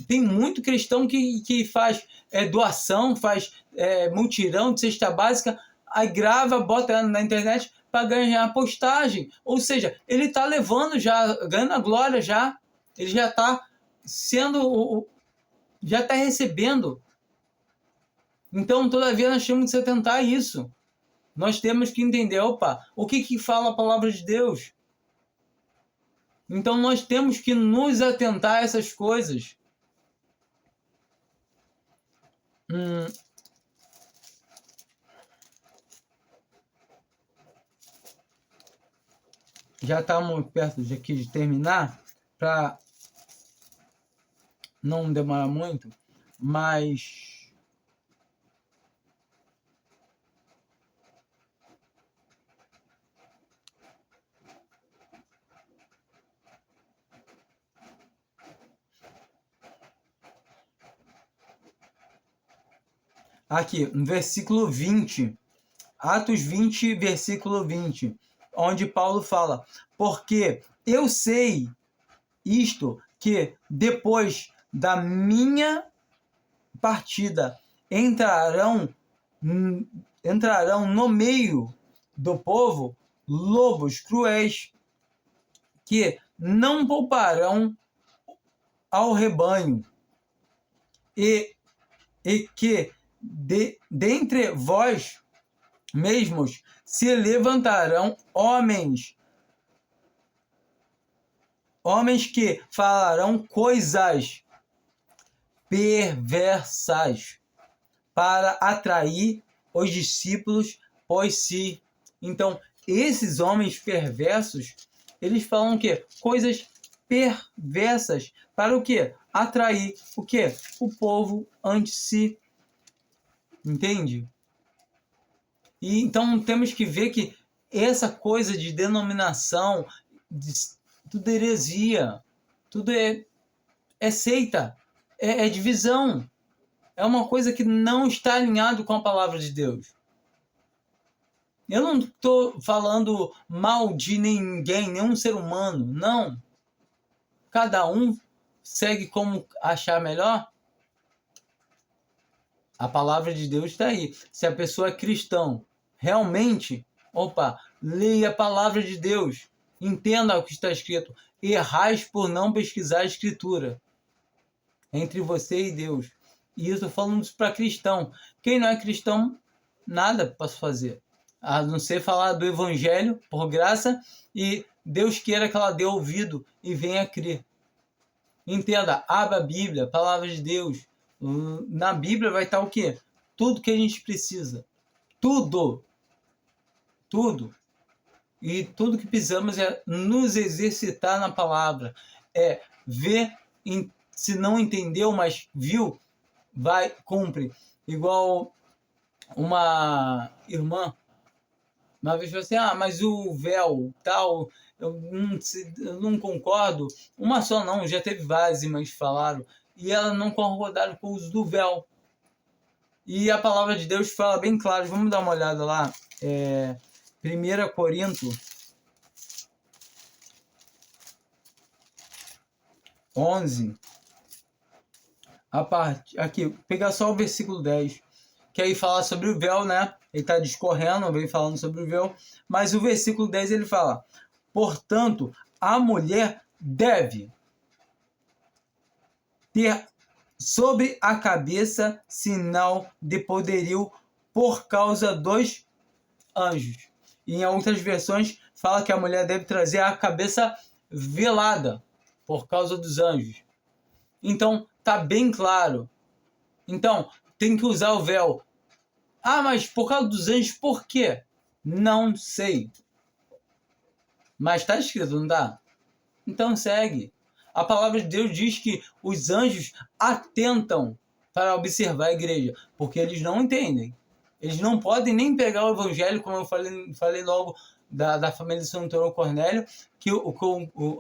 tem muito cristão que faz doação, faz mutirão de cesta básica, aí grava, bota na internet para ganhar postagem. Ou seja, ele está levando já, ganhando a glória já, ele já está já está recebendo. Então, todavia, nós temos que se atentar a isso. Nós temos que entender, o que fala a palavra de Deus? Então, nós temos que nos atentar a essas coisas. Já estamos perto aqui de terminar, para não demorar muito, mas aqui, no versículo 20, Atos 20, versículo 20, onde Paulo fala, porque eu sei isto, que depois da minha partida entrarão no meio do povo lobos cruéis, que não pouparão ao rebanho, e que dentre vós mesmos se levantarão homens que falarão coisas perversas para atrair os discípulos por si. Então, esses homens perversos, eles falam o quê? Coisas perversas para o quê? Atrair o quê? O povo ante si. Entende? E então temos que ver que essa coisa de denominação, tudo é heresia, tudo é seita, é divisão. é uma coisa que não está alinhado com a palavra de Deus. Eu não estou falando mal de ninguém, nenhum ser humano, não. Cada um segue como achar melhor. A palavra de Deus está aí. Se a pessoa é cristão, realmente, leia a palavra de Deus. Entenda o que está escrito. Errais por não pesquisar a escritura. Entre você e Deus. E eu estou falando isso para cristão. Quem não é cristão, nada posso fazer. A não ser falar do evangelho, por graça, e Deus queira que ela dê ouvido e venha crer. Entenda, abra a Bíblia, a palavra de Deus. Na Bíblia vai estar o quê? Tudo que a gente precisa. Tudo. Tudo. E tudo que precisamos é nos exercitar na palavra. É ver, se não entendeu, mas viu, vai, cumpre. Igual uma irmã, uma vez falou assim, mas o véu, tal, eu não concordo. Uma só não, já teve várias irmãs que falaram, e ela não concordaram com o uso do véu. E a palavra de Deus fala bem claro, vamos dar uma olhada lá, 1 Coríntios 11, aqui, pegar só o versículo 10, que aí fala sobre o véu, né? Ele está discorrendo, vem falando sobre o véu, mas o versículo 10 ele fala, portanto, a mulher deve ter sobre a cabeça sinal de poderio por causa dos anjos. E em outras versões fala que a mulher deve trazer a cabeça velada por causa dos anjos. Então, tá bem claro. Então, tem que usar o véu. Mas por causa dos anjos, por quê? Não sei. Mas está escrito, não está? Então segue. A palavra de Deus diz que os anjos atentam para observar a igreja, porque eles não entendem. Eles não podem nem pegar o evangelho, como eu falei logo da família de São Antônio Cornélio, que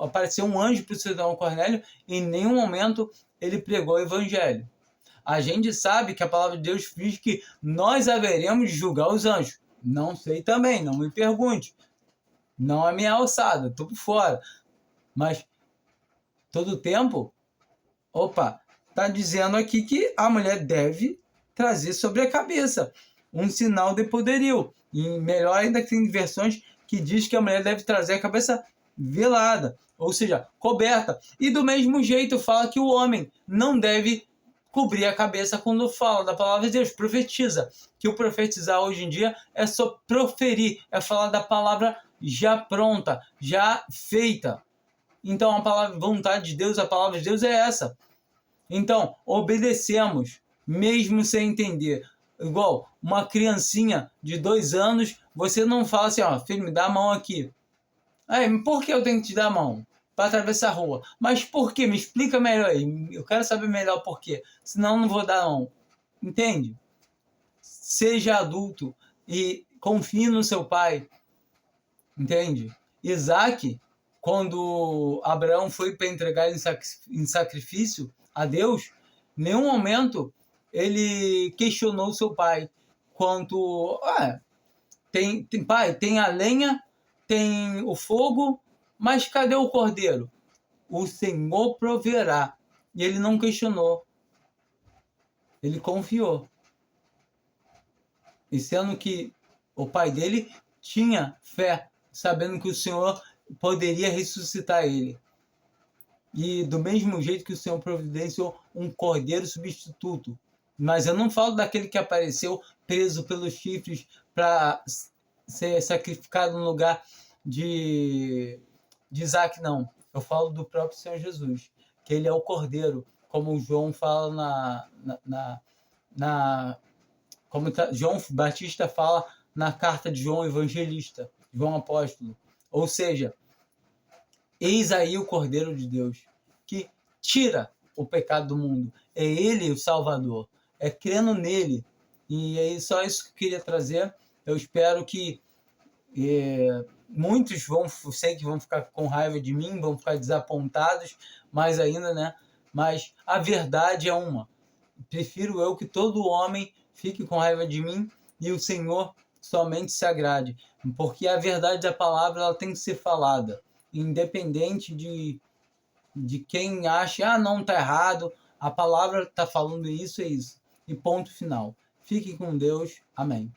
apareceu um anjo para o São Antônio Cornélio e em nenhum momento ele pregou o evangelho. A gente sabe que a palavra de Deus diz que nós haveremos de julgar os anjos. Não sei também, não me pergunte. Não é minha alçada, estou por fora. Mas todo tempo, está dizendo aqui que a mulher deve trazer sobre a cabeça um sinal de poderio. E melhor ainda que tem versões que diz que a mulher deve trazer a cabeça velada, ou seja, coberta. E do mesmo jeito fala que o homem não deve cobrir a cabeça quando fala da palavra de Deus, profetiza. Que o profetizar hoje em dia é só proferir, é falar da palavra já pronta, já feita. Então a vontade de Deus, a palavra de Deus é essa. Então, obedecemos, mesmo sem entender. Igual uma criancinha de 2 anos, você não fala assim, filho, me dá a mão aqui. Por que eu tenho que te dar a mão? Para atravessar a rua. Mas por quê? Me explica melhor aí. Eu quero saber melhor por quê. Senão eu não vou dar a mão. Entende? Seja adulto e confie no seu pai. Entende? Isaac, quando Abraão foi para entregar em sacrifício a Deus, em nenhum momento ele questionou seu pai quanto pai, tem a lenha, tem o fogo, mas cadê o cordeiro? O Senhor proverá. E ele não questionou. Ele confiou. E sendo que o pai dele tinha fé, sabendo que o Senhor poderia ressuscitar ele. E do mesmo jeito que o Senhor providenciou um cordeiro substituto. Mas eu não falo daquele que apareceu preso pelos chifres para ser sacrificado no lugar de Isaac, não. Eu falo do próprio Senhor Jesus, que ele é o cordeiro, como o João fala como João Batista fala na carta de João Evangelista, João Apóstolo. Ou seja, eis aí o Cordeiro de Deus, que tira o pecado do mundo. É ele o Salvador. É crendo nele. E é só isso que eu queria trazer. Eu espero que muitos sei que vão ficar com raiva de mim, vão ficar desapontados, mais ainda, né? Mas a verdade é uma. prefiro eu que todo homem fique com raiva de mim e o Senhor somente se agrade, porque a verdade da palavra ela tem que ser falada, independente de quem acha, não, tá errado, a palavra está falando isso e isso, e ponto final. Fique com Deus, amém.